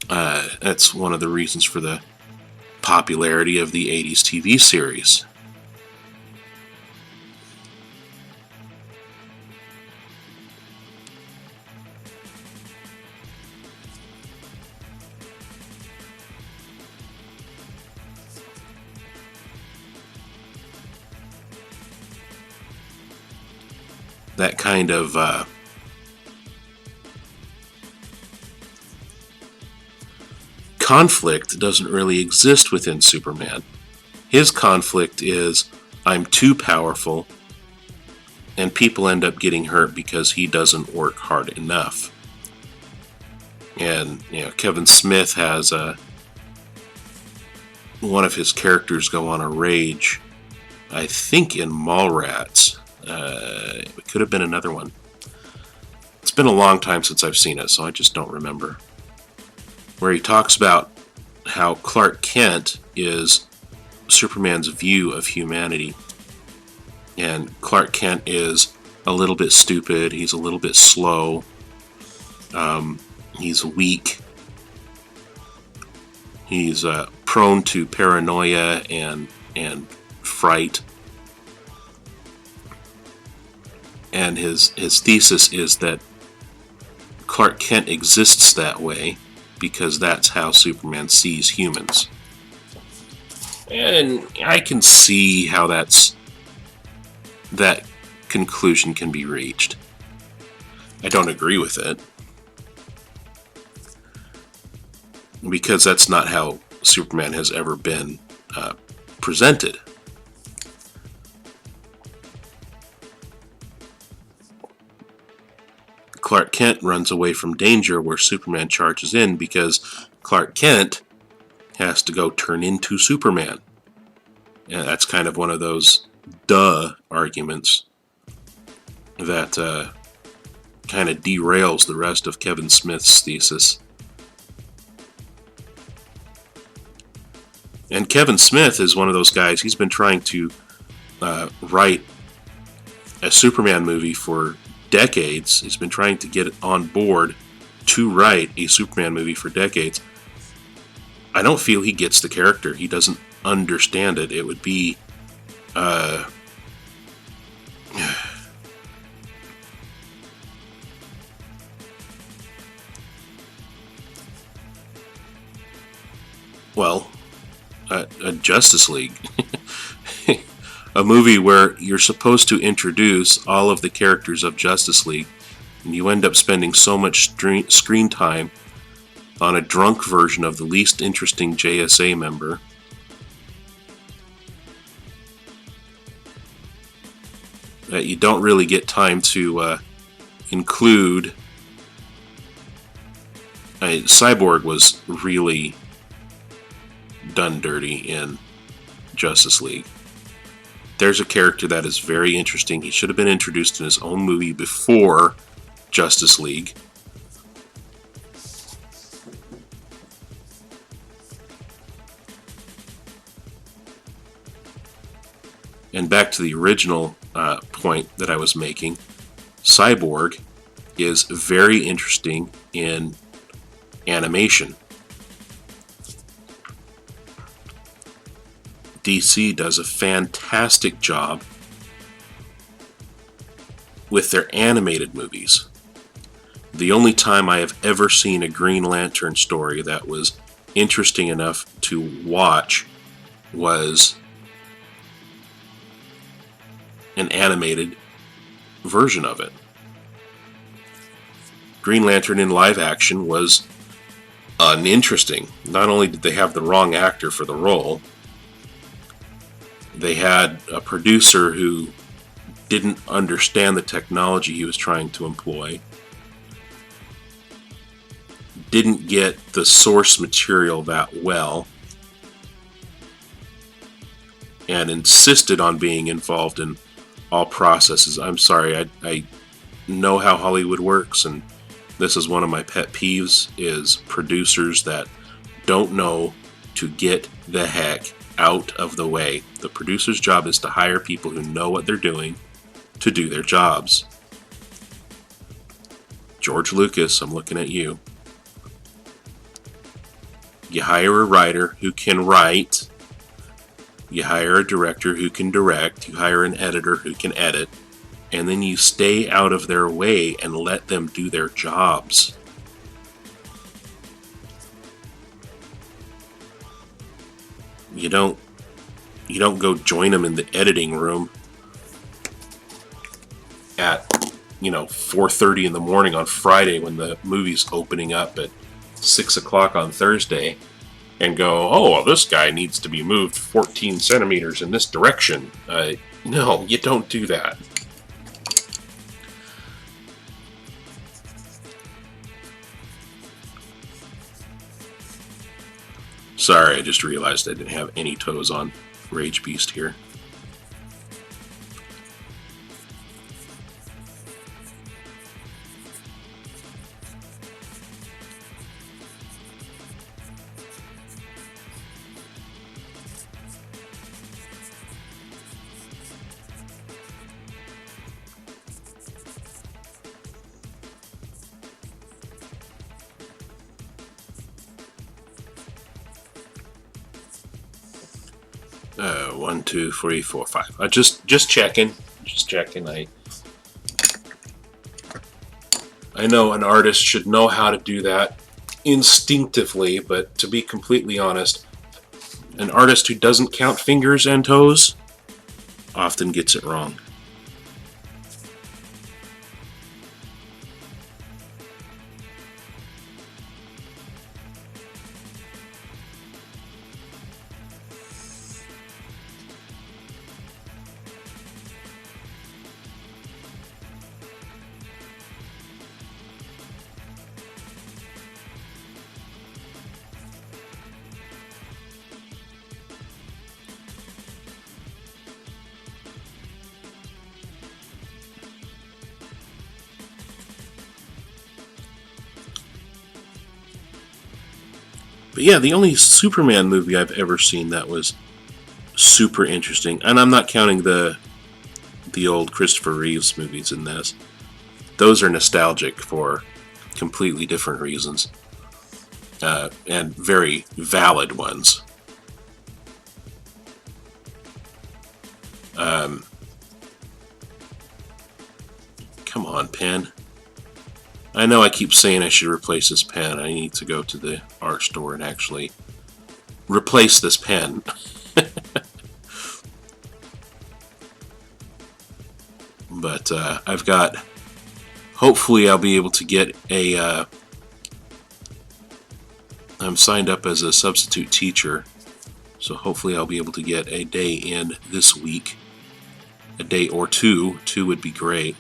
That's one of the reasons for the popularity of the 80s TV series. That kind of conflict doesn't really exist within Superman. His conflict is, I'm too powerful, and people end up getting hurt because he doesn't work hard enough. And, Kevin Smith has one of his characters go on a rage, I think in Mallrats. It could have been another one. It's been a long time since I've seen it, so I just don't remember. Where he talks about how Clark Kent is Superman's view of humanity. And Clark Kent is a little bit stupid, he's a little bit slow, he's weak, he's prone to paranoia and fright. And his thesis is that Clark Kent exists that way because that's how Superman sees humans. And I can see how that conclusion can be reached. I don't agree with it, because that's not how Superman has ever been presented. Clark Kent runs away from danger where Superman charges in because Clark Kent has to go turn into Superman. And that's kind of one of those duh arguments that kind of derails the rest of Kevin Smith's thesis. And Kevin Smith is one of those guys, he's been trying to write a Superman movie for decades. He's been trying to get on board to write a Superman movie for decades. I don't feel he gets the character. He doesn't understand it. It would be a Justice League. A movie where you're supposed to introduce all of the characters of Justice League, and you end up spending so much screen time on a drunk version of the least interesting JSA member. That you don't really get time to include. Cyborg was really done dirty in Justice League. There's a character that is very interesting. He should have been introduced in his own movie before Justice League. And back to the original point that I was making, Cyborg is very interesting in animation. DC does a fantastic job with their animated movies. The only time I have ever seen a Green Lantern story that was interesting enough to watch was an animated version of it. Green Lantern in live action was uninteresting. Not only did they have the wrong actor for the role, they had a producer who didn't understand the technology he was trying to employ, didn't get the source material that well, and insisted on being involved in all processes. I'm sorry, I know how Hollywood works, and this is one of my pet peeves, is producers that don't know to get the heck out of the way. The producer's job is to hire people who know what they're doing to do their jobs. George Lucas, I'm looking at you. You hire a writer who can write. You hire a director who can direct. You hire an editor who can edit. And then you stay out of their way and let them do their jobs. You don't go join them in the editing room at 4:30 in the morning on Friday when the movie's opening up at 6 o'clock on Thursday, and go, oh, well, this guy needs to be moved 14 centimeters in this direction. No, you don't do that. Sorry, I just realized I didn't have any toes on Rage Beast here. One, two, three, four, five. Just checking. Just checking. I know an artist should know how to do that instinctively, but to be completely honest, an artist who doesn't count fingers and toes often gets it wrong. But yeah, the only Superman movie I've ever seen that was super interesting, and I'm not counting the old Christopher Reeves movies in this. Those are nostalgic for completely different reasons, and very valid ones. Come on, pen. I know I keep saying I should replace this pen. I need to go to the art store and actually replace this pen. But I've got... Hopefully I'll be able to get a... I'm signed up as a substitute teacher, so hopefully I'll be able to get a day in this week. A day or two. 2 would be great.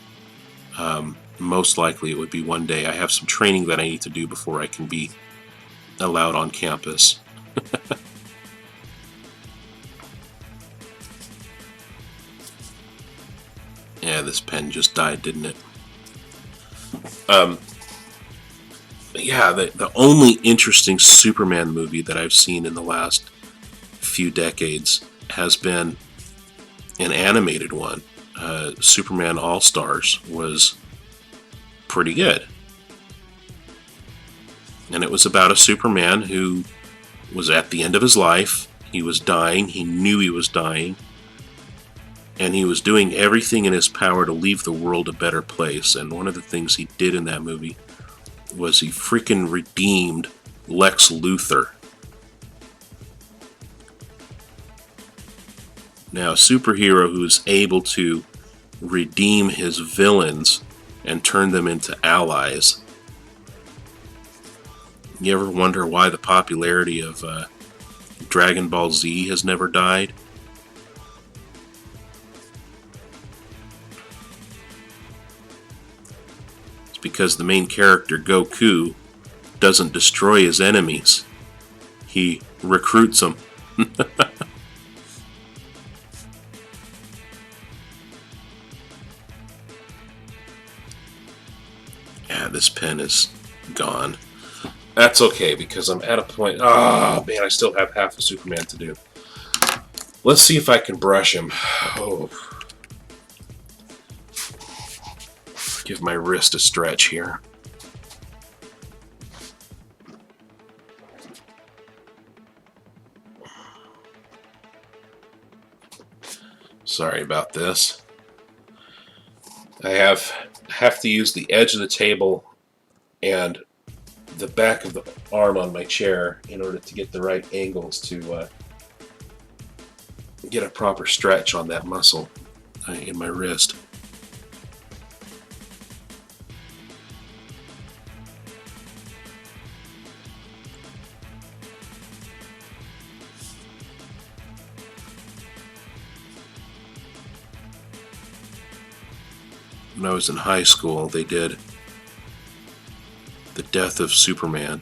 Most likely it would be 1 day. I have some training that I need to do before I can be allowed on campus. Yeah, this pen just died, didn't it? Yeah, the only interesting Superman movie that I've seen in the last few decades has been an animated one. Superman All-Stars was pretty good. And it was about a Superman who was at the end of his life. He was dying. He knew he was dying. And he was doing everything in his power to leave the world a better place. And one of the things he did in that movie was he freaking redeemed Lex Luthor. Now, a superhero who's able to redeem his villains and turn them into allies. You ever wonder why the popularity of Dragon Ball Z has never died? It's because the main character, Goku, doesn't destroy his enemies. He recruits them. Yeah, this pen is gone. That's okay, because I'm at a point... Oh, man, I still have half a Superman to do. Let's see if I can brush him. Oh. Give my wrist a stretch here. Sorry about this. I have to use the edge of the table and the back of the arm on my chair in order to get the right angles to get a proper stretch on that muscle in my wrist. when I was in high school, they did The Death of Superman.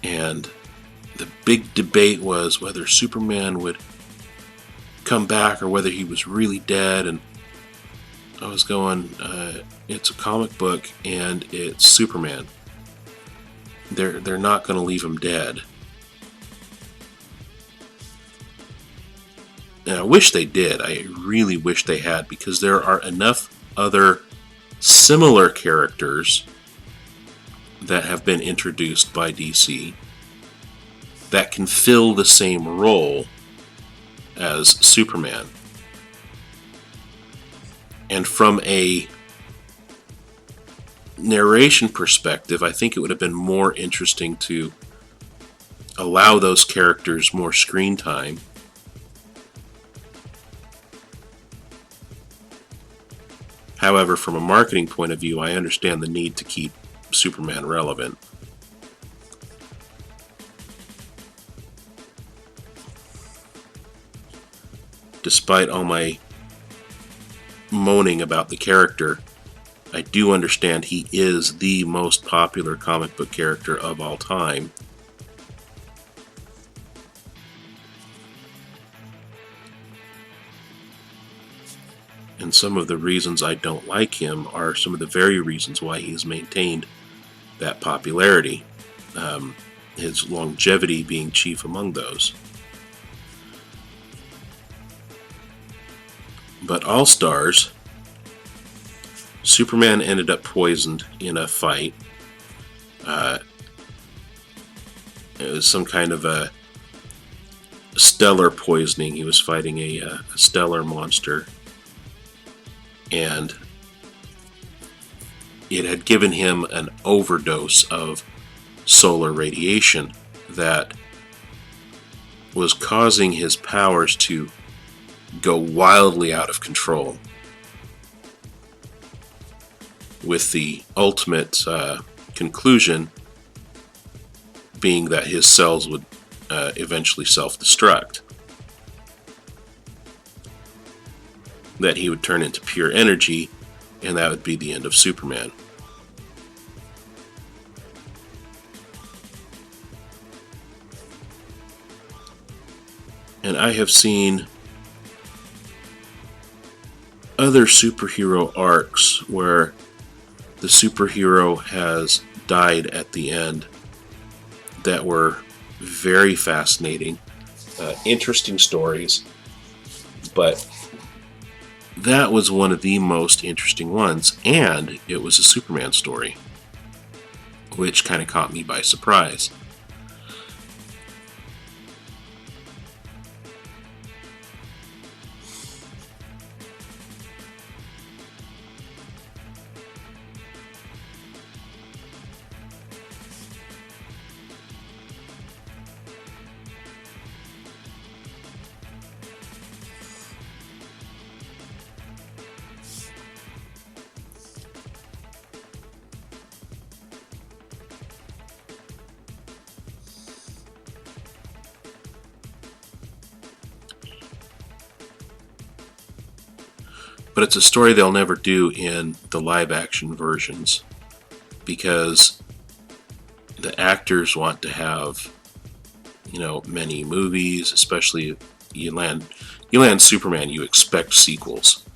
And the big debate was whether Superman would come back or whether he was really dead. And I was going, it's a comic book and it's Superman. They're not going to leave him dead. And I wish they did. I really wish they had, because there are enough other similar characters that have been introduced by DC that can fill the same role as Superman. And from a narration perspective, I think it would have been more interesting to allow those characters more screen time. However, from a marketing point of view, I understand the need to keep Superman relevant. Despite all my moaning about the character, I do understand he is the most popular comic book character of all time. And some of the reasons I don't like him are some of the very reasons why he's maintained that popularity. His longevity being chief among those. But All-Stars, Superman ended up poisoned in a fight. It was some kind of a stellar poisoning. He was fighting a stellar monster. And it had given him an overdose of solar radiation that was causing his powers to go wildly out of control, with the ultimate conclusion being that his cells would eventually self-destruct. That he would turn into pure energy, and that would be the end of Superman. And I have seen other superhero arcs where the superhero has died at the end that were very fascinating, interesting stories, but that was one of the most interesting ones, and it was a Superman story, which kind of caught me by surprise. But it's a story they'll never do in the live-action versions, because the actors want to have, many movies. Especially if you land Superman, you expect sequels.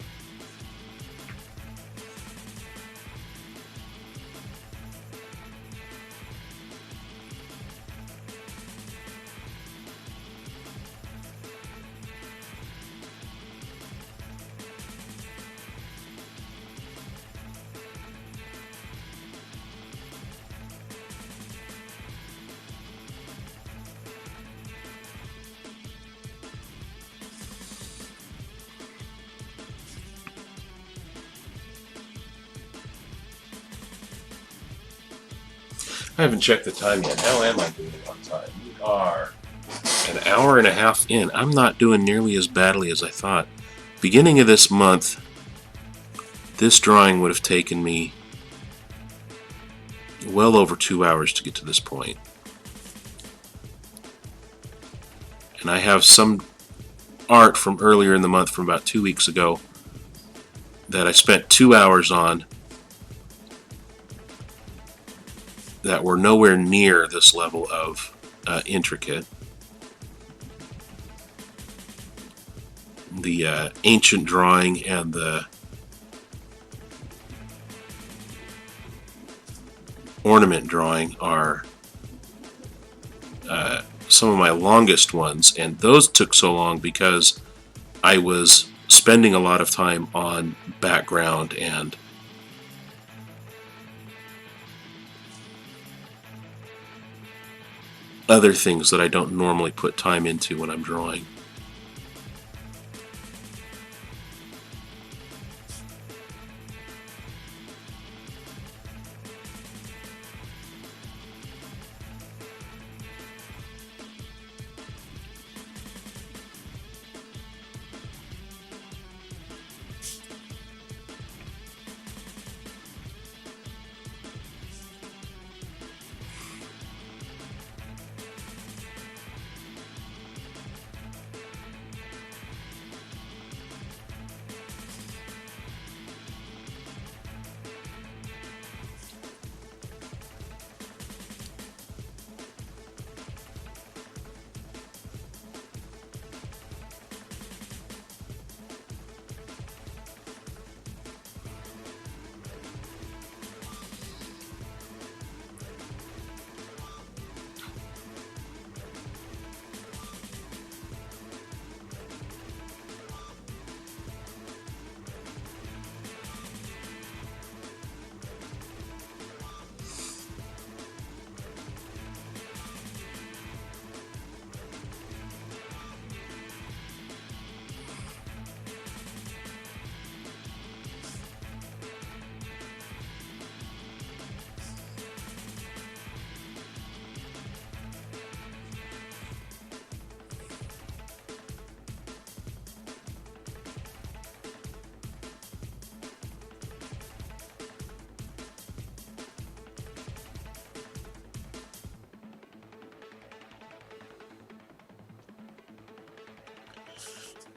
I haven't checked the time yet. How am I doing on time? We are an hour and a half in. I'm not doing nearly as badly as I thought. Beginning of this month, this drawing would have taken me well over 2 hours to get to this point. And I have some art from earlier in the month, from about 2 weeks ago, that I spent 2 hours on, that were nowhere near this level of intricate. The ancient drawing and the ornament drawing are some of my longest ones, and those took so long because I was spending a lot of time on background and other things that I don't normally put time into when I'm drawing.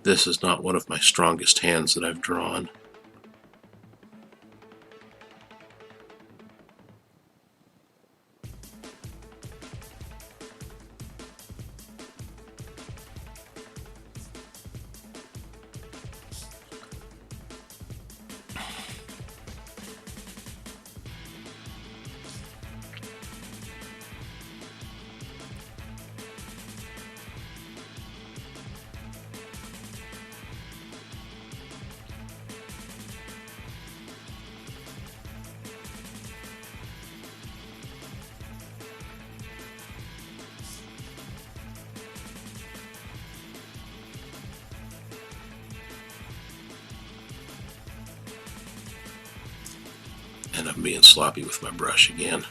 This is not one of my strongest hands that I've drawn. And I'm being sloppy with my brush again.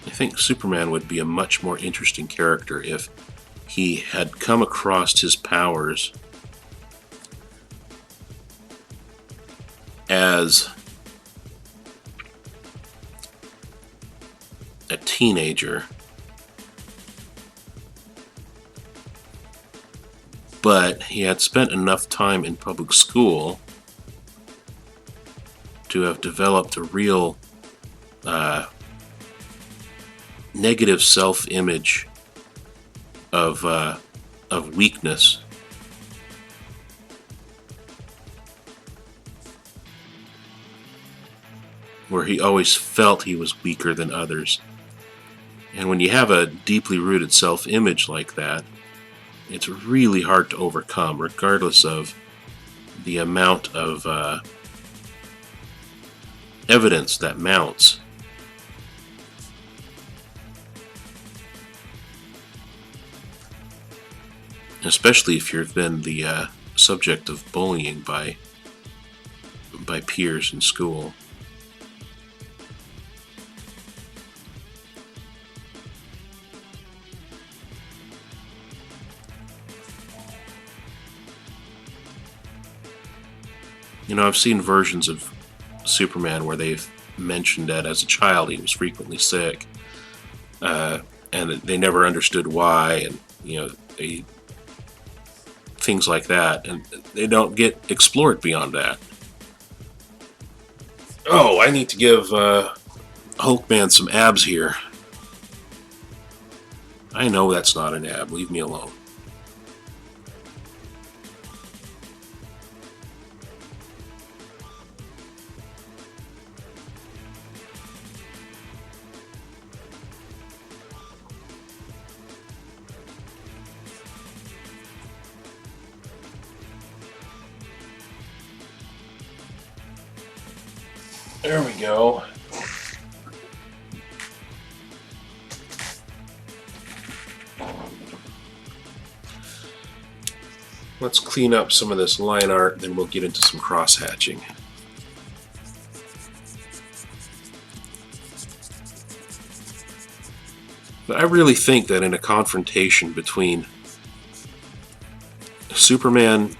I think Superman would be a much more interesting character if he had come across his powers as a teenager, but he had spent enough time in public school to have developed a real negative self-image of weakness. Where he always felt he was weaker than others. And when you have a deeply rooted self-image like that, it's really hard to overcome, regardless of the amount of evidence that mounts. Especially if you've been the subject of bullying by peers in school. You know, I've seen versions of Superman where they've mentioned that as a child he was frequently sick, and they never understood why, and things like that, and they don't get explored beyond that. Oh, I need to give Hulkman some abs here. I know that's not an ab. Leave me alone. There we go. Let's clean up some of this line art, then we'll get into some cross-hatching. But I really think that in a confrontation between Superman,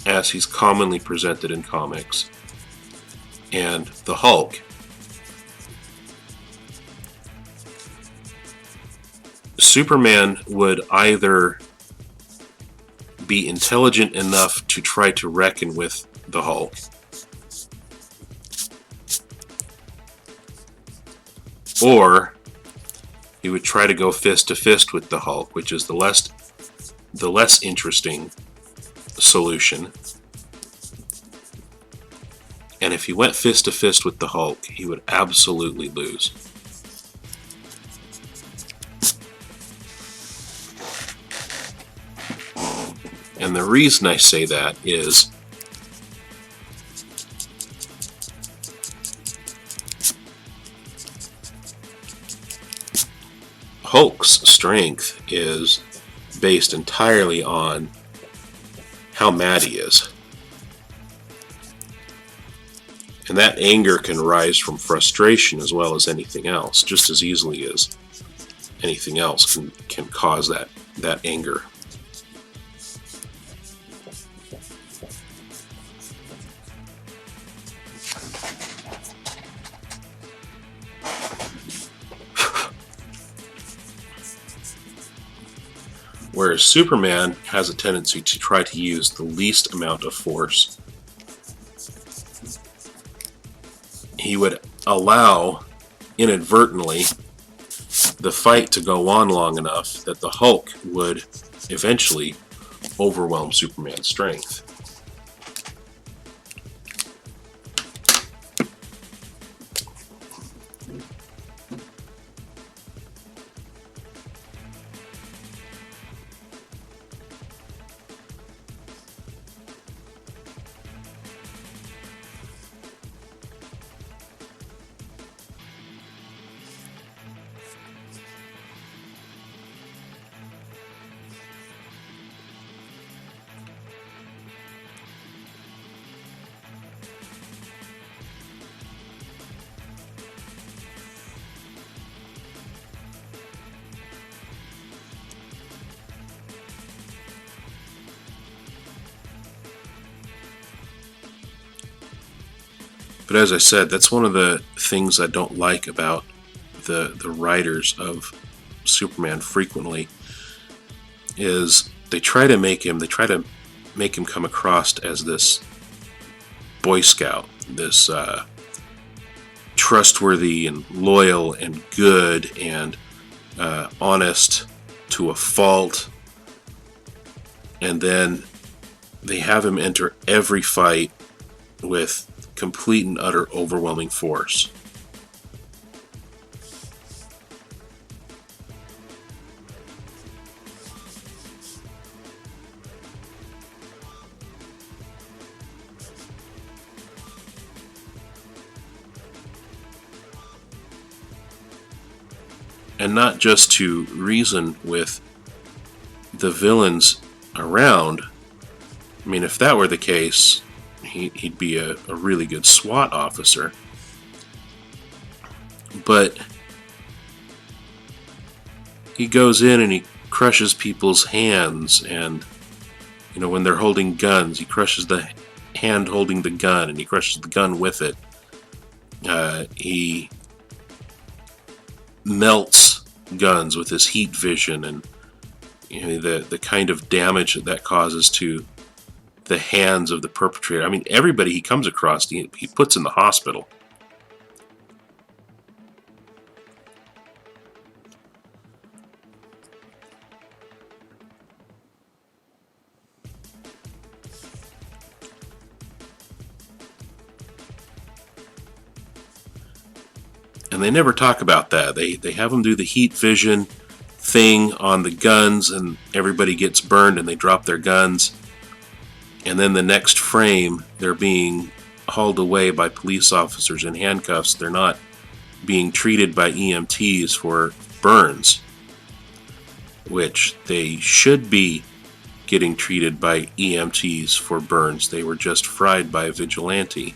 as he's commonly presented in comics, and the Hulk, Superman would either be intelligent enough to try to reckon with the Hulk, or he would try to go fist to fist with the Hulk, which is the less interesting solution. And if he went fist to fist with the Hulk, he would absolutely lose. And the reason I say that is Hulk's strength is based entirely on how mad he is. And that anger can rise from frustration as well as anything else, just as easily as anything else can cause that anger. Whereas Superman has a tendency to try to use the least amount of force. He would allow, inadvertently, the fight to go on long enough that the Hulk would eventually overwhelm Superman's strength. But as I said, that's one of the things I don't like about the writers of Superman frequently, is they try to make him come across as this Boy Scout, this trustworthy and loyal and good and honest to a fault, and then they have him enter every fight with complete and utter overwhelming force. And not just to reason with the villains around, I mean, if that were the case, he'd be a really good SWAT officer. But he goes in and he crushes people's hands, and when they're holding guns, he crushes the hand holding the gun, and he crushes the gun with it. He melts guns with his heat vision, and the kind of damage that causes to the hands of the perpetrator. I mean, everybody he comes across, he puts in the hospital. And they never talk about that. They have them do the heat vision thing on the guns, and everybody gets burned and they drop their guns. And then the next frame, they're being hauled away by police officers in handcuffs. They're not being treated by EMTs for burns, which they should be getting treated by EMTs for burns. They were just fried by a vigilante.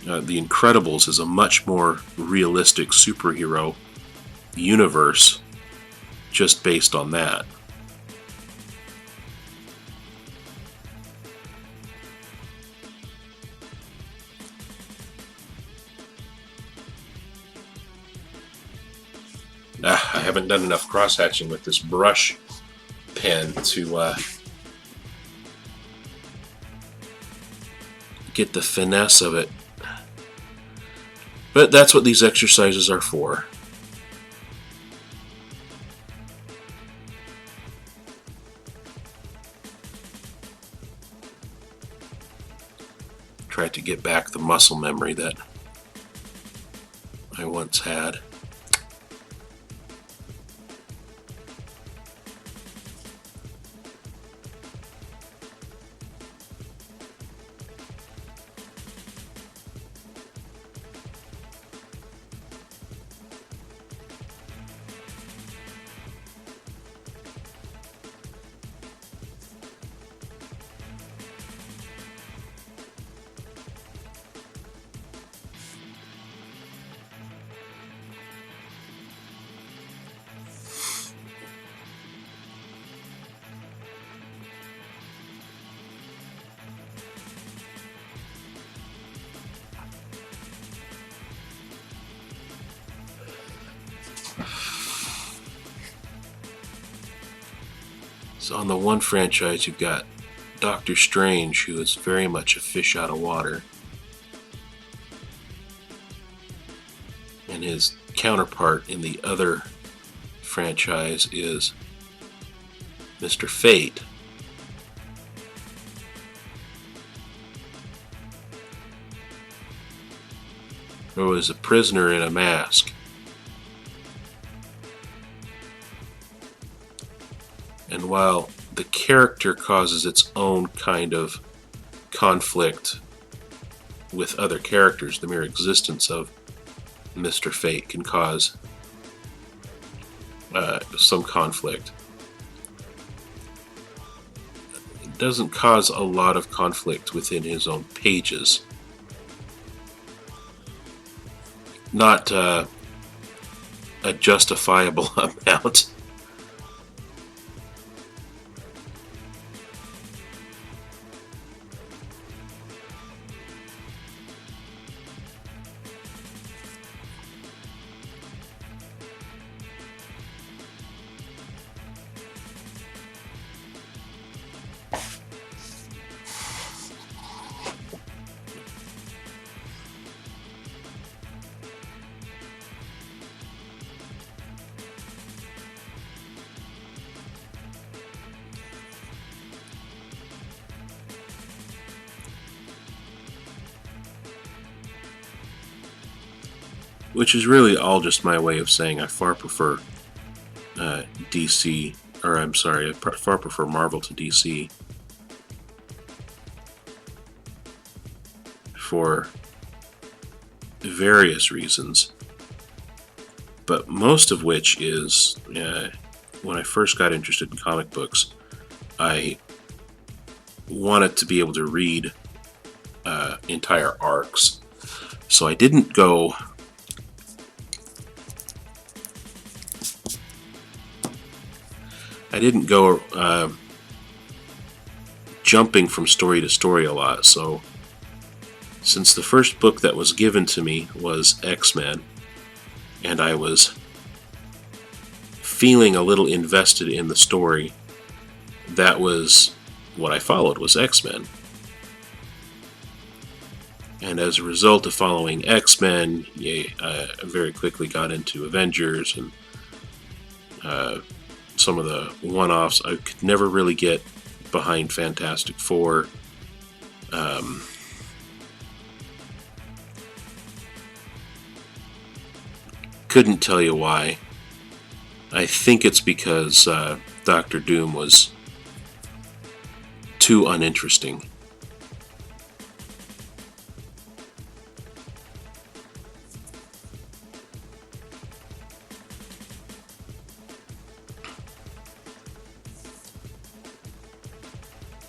The Incredibles is a much more realistic superhero universe just based on that. I haven't done enough cross-hatching with this brush pen to get the finesse of it. But that's what these exercises are for. Try to get back the muscle memory that I once had. So on the one franchise, you've got Doctor Strange, who is very much a fish out of water. And his counterpart in the other franchise is Mr. Fate. Who is a prisoner in a mask. And while the character causes its own kind of conflict with other characters, the mere existence of Mr. Fate can cause some conflict. It doesn't cause a lot of conflict within his own pages. Not a justifiable amount. Which is really all just my way of saying I far prefer DC, or I'm sorry, I far prefer Marvel to DC for various reasons, but most of which is when I first got interested in comic books, I wanted to be able to read entire arcs. So I didn't go jumping from story to story a lot. So since the first book that was given to me was X-Men, and I was feeling a little invested in the story, that was what I followed, was X-Men. And as a result of following X-Men, I very quickly got into Avengers and some of the one-offs. I could never really get behind Fantastic Four. Couldn't tell you why. I think it's because Doctor Doom was too uninteresting.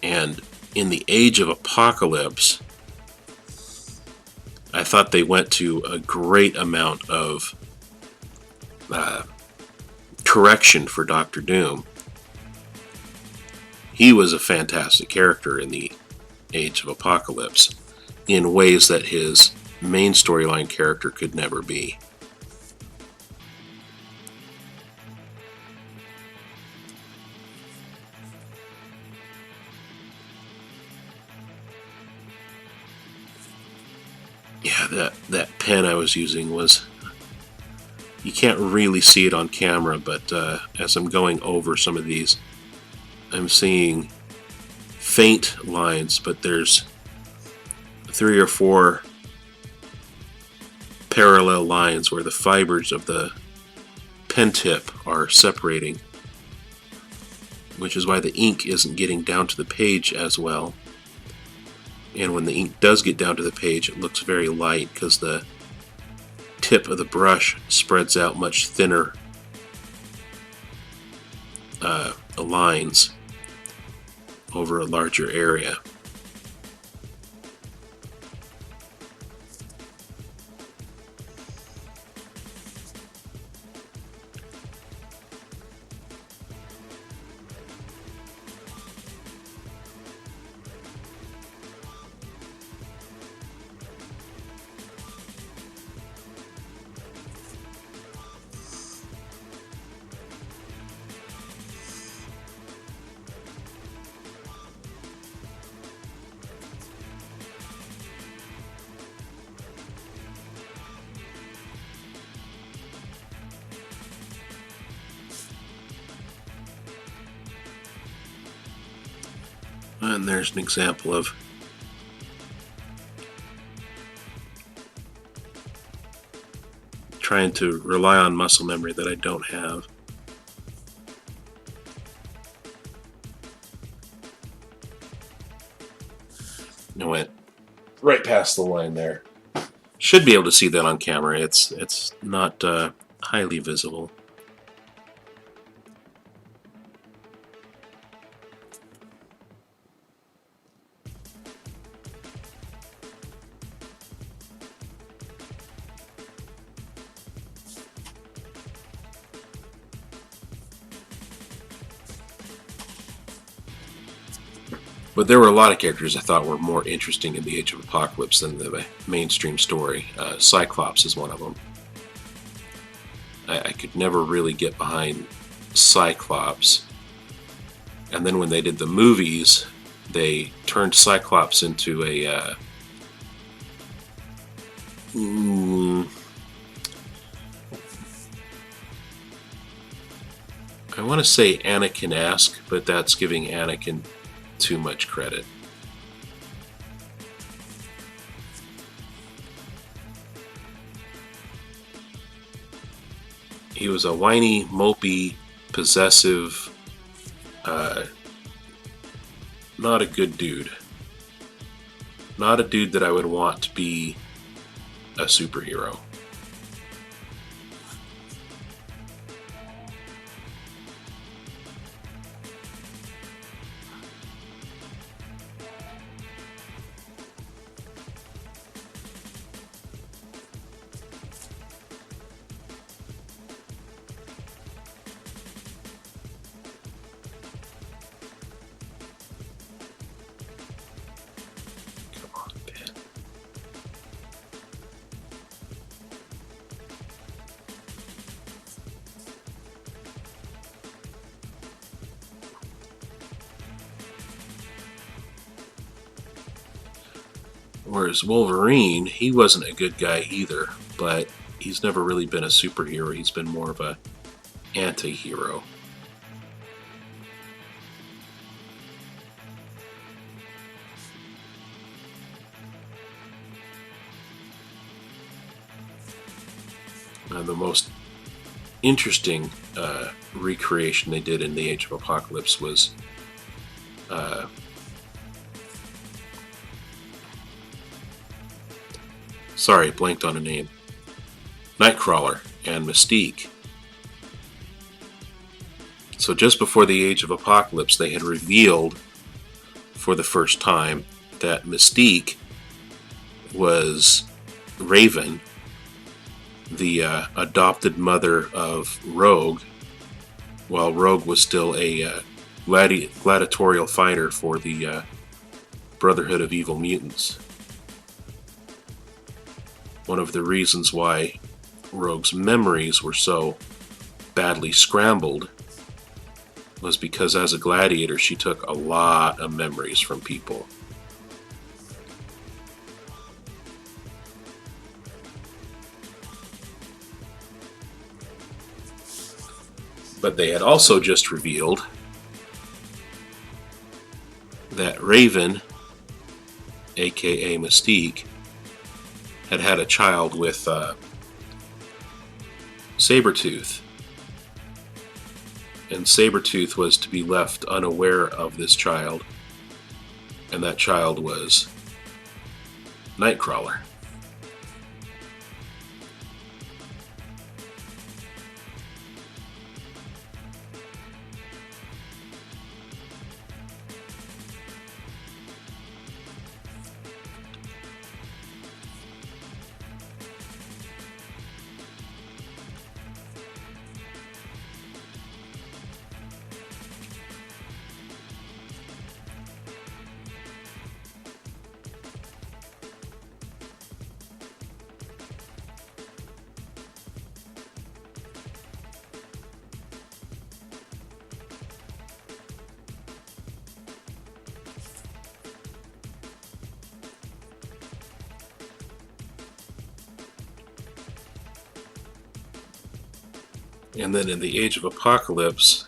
And in the Age of Apocalypse, I thought they went to a great amount of correction for Doctor Doom. He was a fantastic character in the Age of Apocalypse in ways that his main storyline character could never be. Yeah, that pen I was using was... You can't really see it on camera, but as I'm going over some of these, I'm seeing faint lines, but there's 3 or 4 parallel lines where the fibers of the pen tip are separating, which is why the ink isn't getting down to the page as well. And when the ink does get down to the page, it looks very light because the tip of the brush spreads out much thinner lines over a larger area. And there's an example of trying to rely on muscle memory that I don't have. I went right past the line there. Should be able to see that on camera. It's not highly visible. But there were a lot of characters I thought were more interesting in the Age of Apocalypse than the mainstream story. Cyclops is one of them. I could never really get behind Cyclops. And then when they did the movies, they turned Cyclops into a... I want to say Anakin-esque, but that's giving Anakin too much credit. He was a whiny, mopey, possessive, not a good dude. Not a dude that I would want to be a superhero. Whereas Wolverine, he wasn't a good guy either, but he's never really been a superhero. He's been more of a anti-hero. The most interesting recreation they did in the Age of Apocalypse was sorry, blanked on a name. Nightcrawler and Mystique. So just before the Age of Apocalypse, they had revealed for the first time that Mystique was Raven, the adopted mother of Rogue, while Rogue was still a gladiatorial fighter for the Brotherhood of Evil Mutants. One of the reasons why Rogue's memories were so badly scrambled was because as a gladiator she took a lot of memories from people. But they had also just revealed that Raven, aka Mystique, had had a child with Sabretooth. And Sabretooth was to be left unaware of this child. And that child was Nightcrawler. And then in the Age of Apocalypse,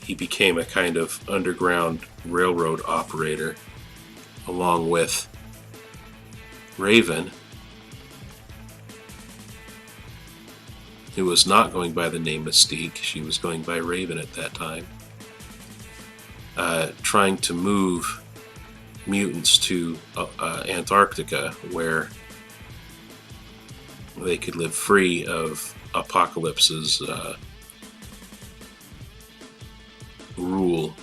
he became a kind of underground railroad operator along with Raven, who was not going by the name Mystique. She was going by Raven at that time, trying to move mutants to Antarctica, where they could live free of Apocalypse's rule.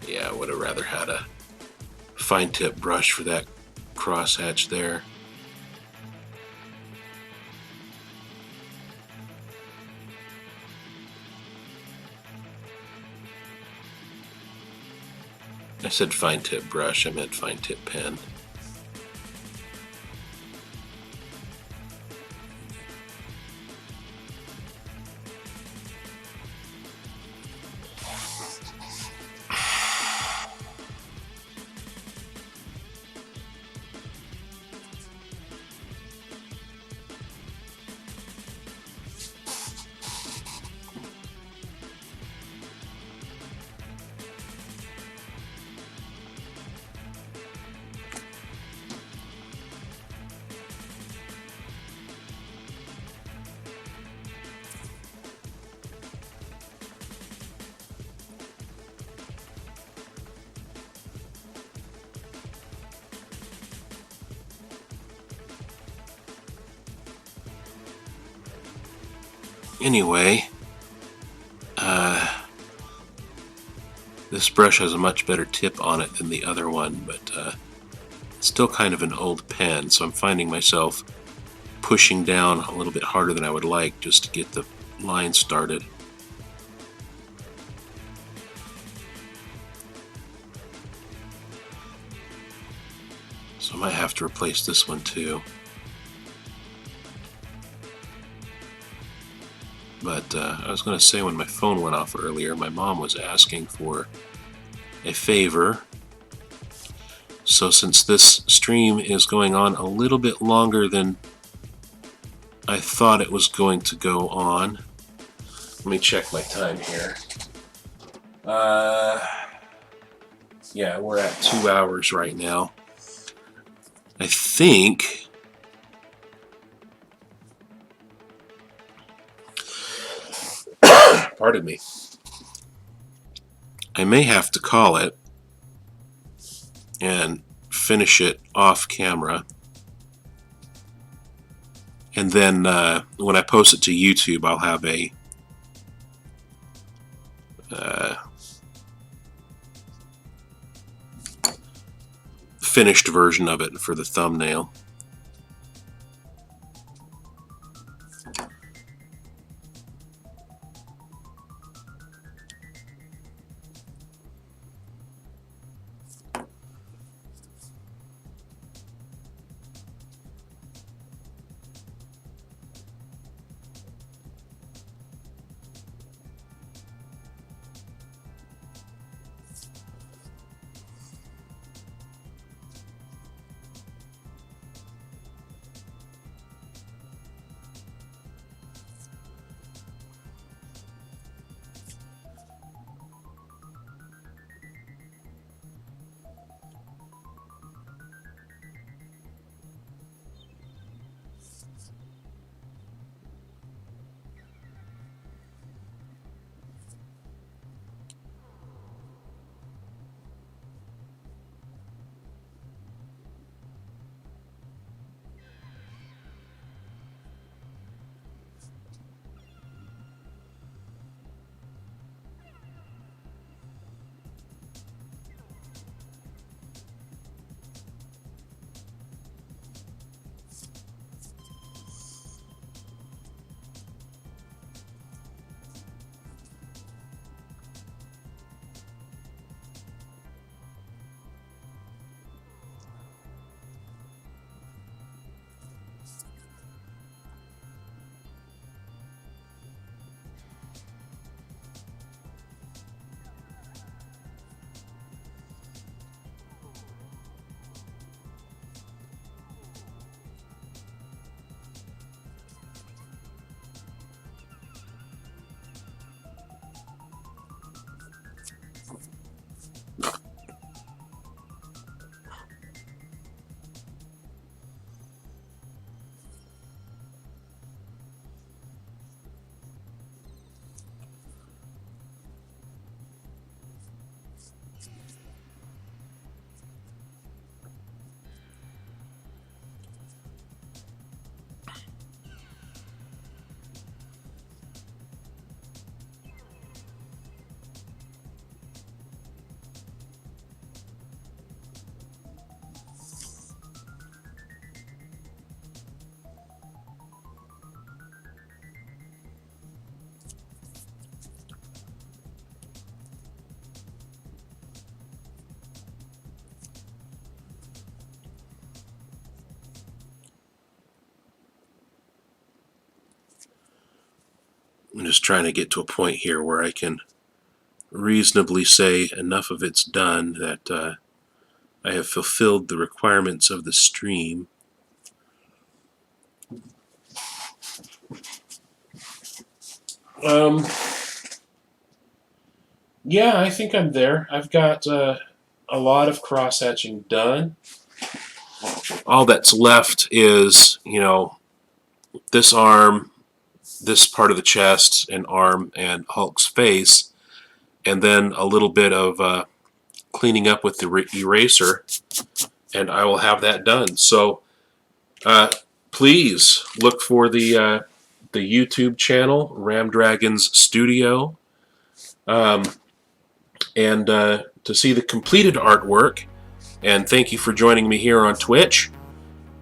Yeah, I would have rather had a fine tip brush for that crosshatch there. I said fine tip brush, I meant fine tip pen. Anyway, this brush has a much better tip on it than the other one, but it's still kind of an old pen, so I'm finding myself pushing down a little bit harder than I would like just to get the line started. So I might have to replace this one too. But I was going to say, when my phone went off earlier, my mom was asking for a favor. So since this stream is going on a little bit longer than I thought it was going to go on, let me check my time here. Yeah, we're at 2 hours right now. I think pardon me, I may have to call it and finish it off camera, and then when I post it to YouTube, I'll have a finished version of it for the thumbnail. I'm just trying to get to a point here where I can reasonably say enough of it's done that I have fulfilled the requirements of the stream. Yeah, I think I'm there. I've got a lot of cross-hatching done. All that's left is, this arm, this part of the chest and arm, and Hulk's face, and then a little bit of cleaning up with the eraser, and I will have that done. So please look for the the YouTube channel, RamDragon's Studio, and to see the completed artwork. And thank you for joining me here on Twitch,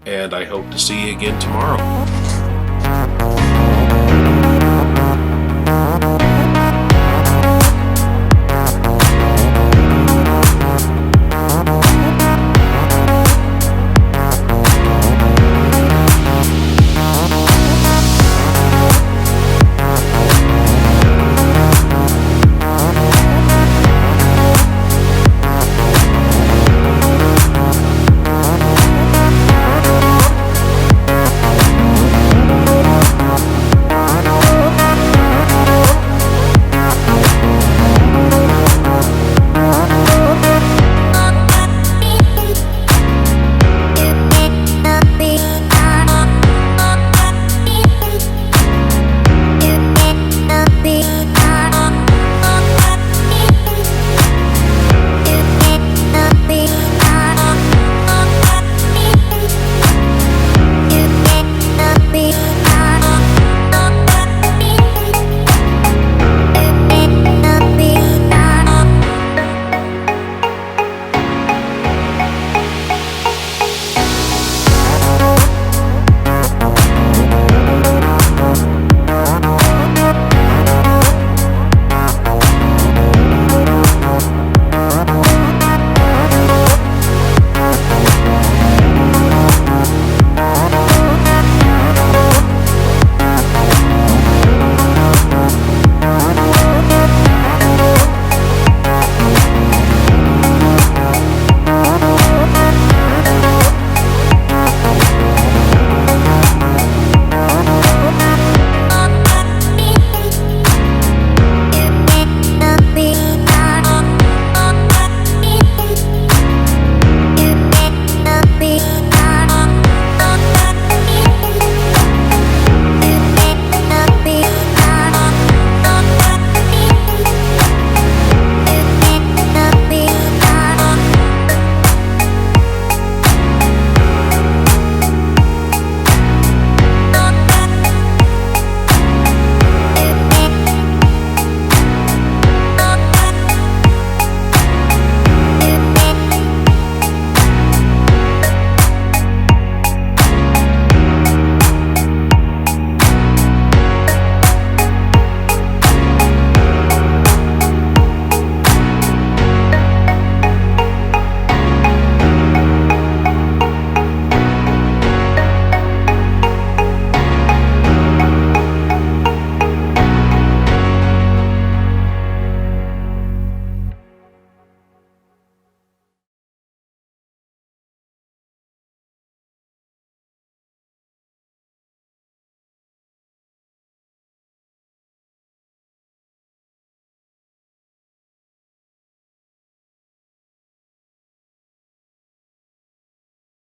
and I hope to see you again tomorrow.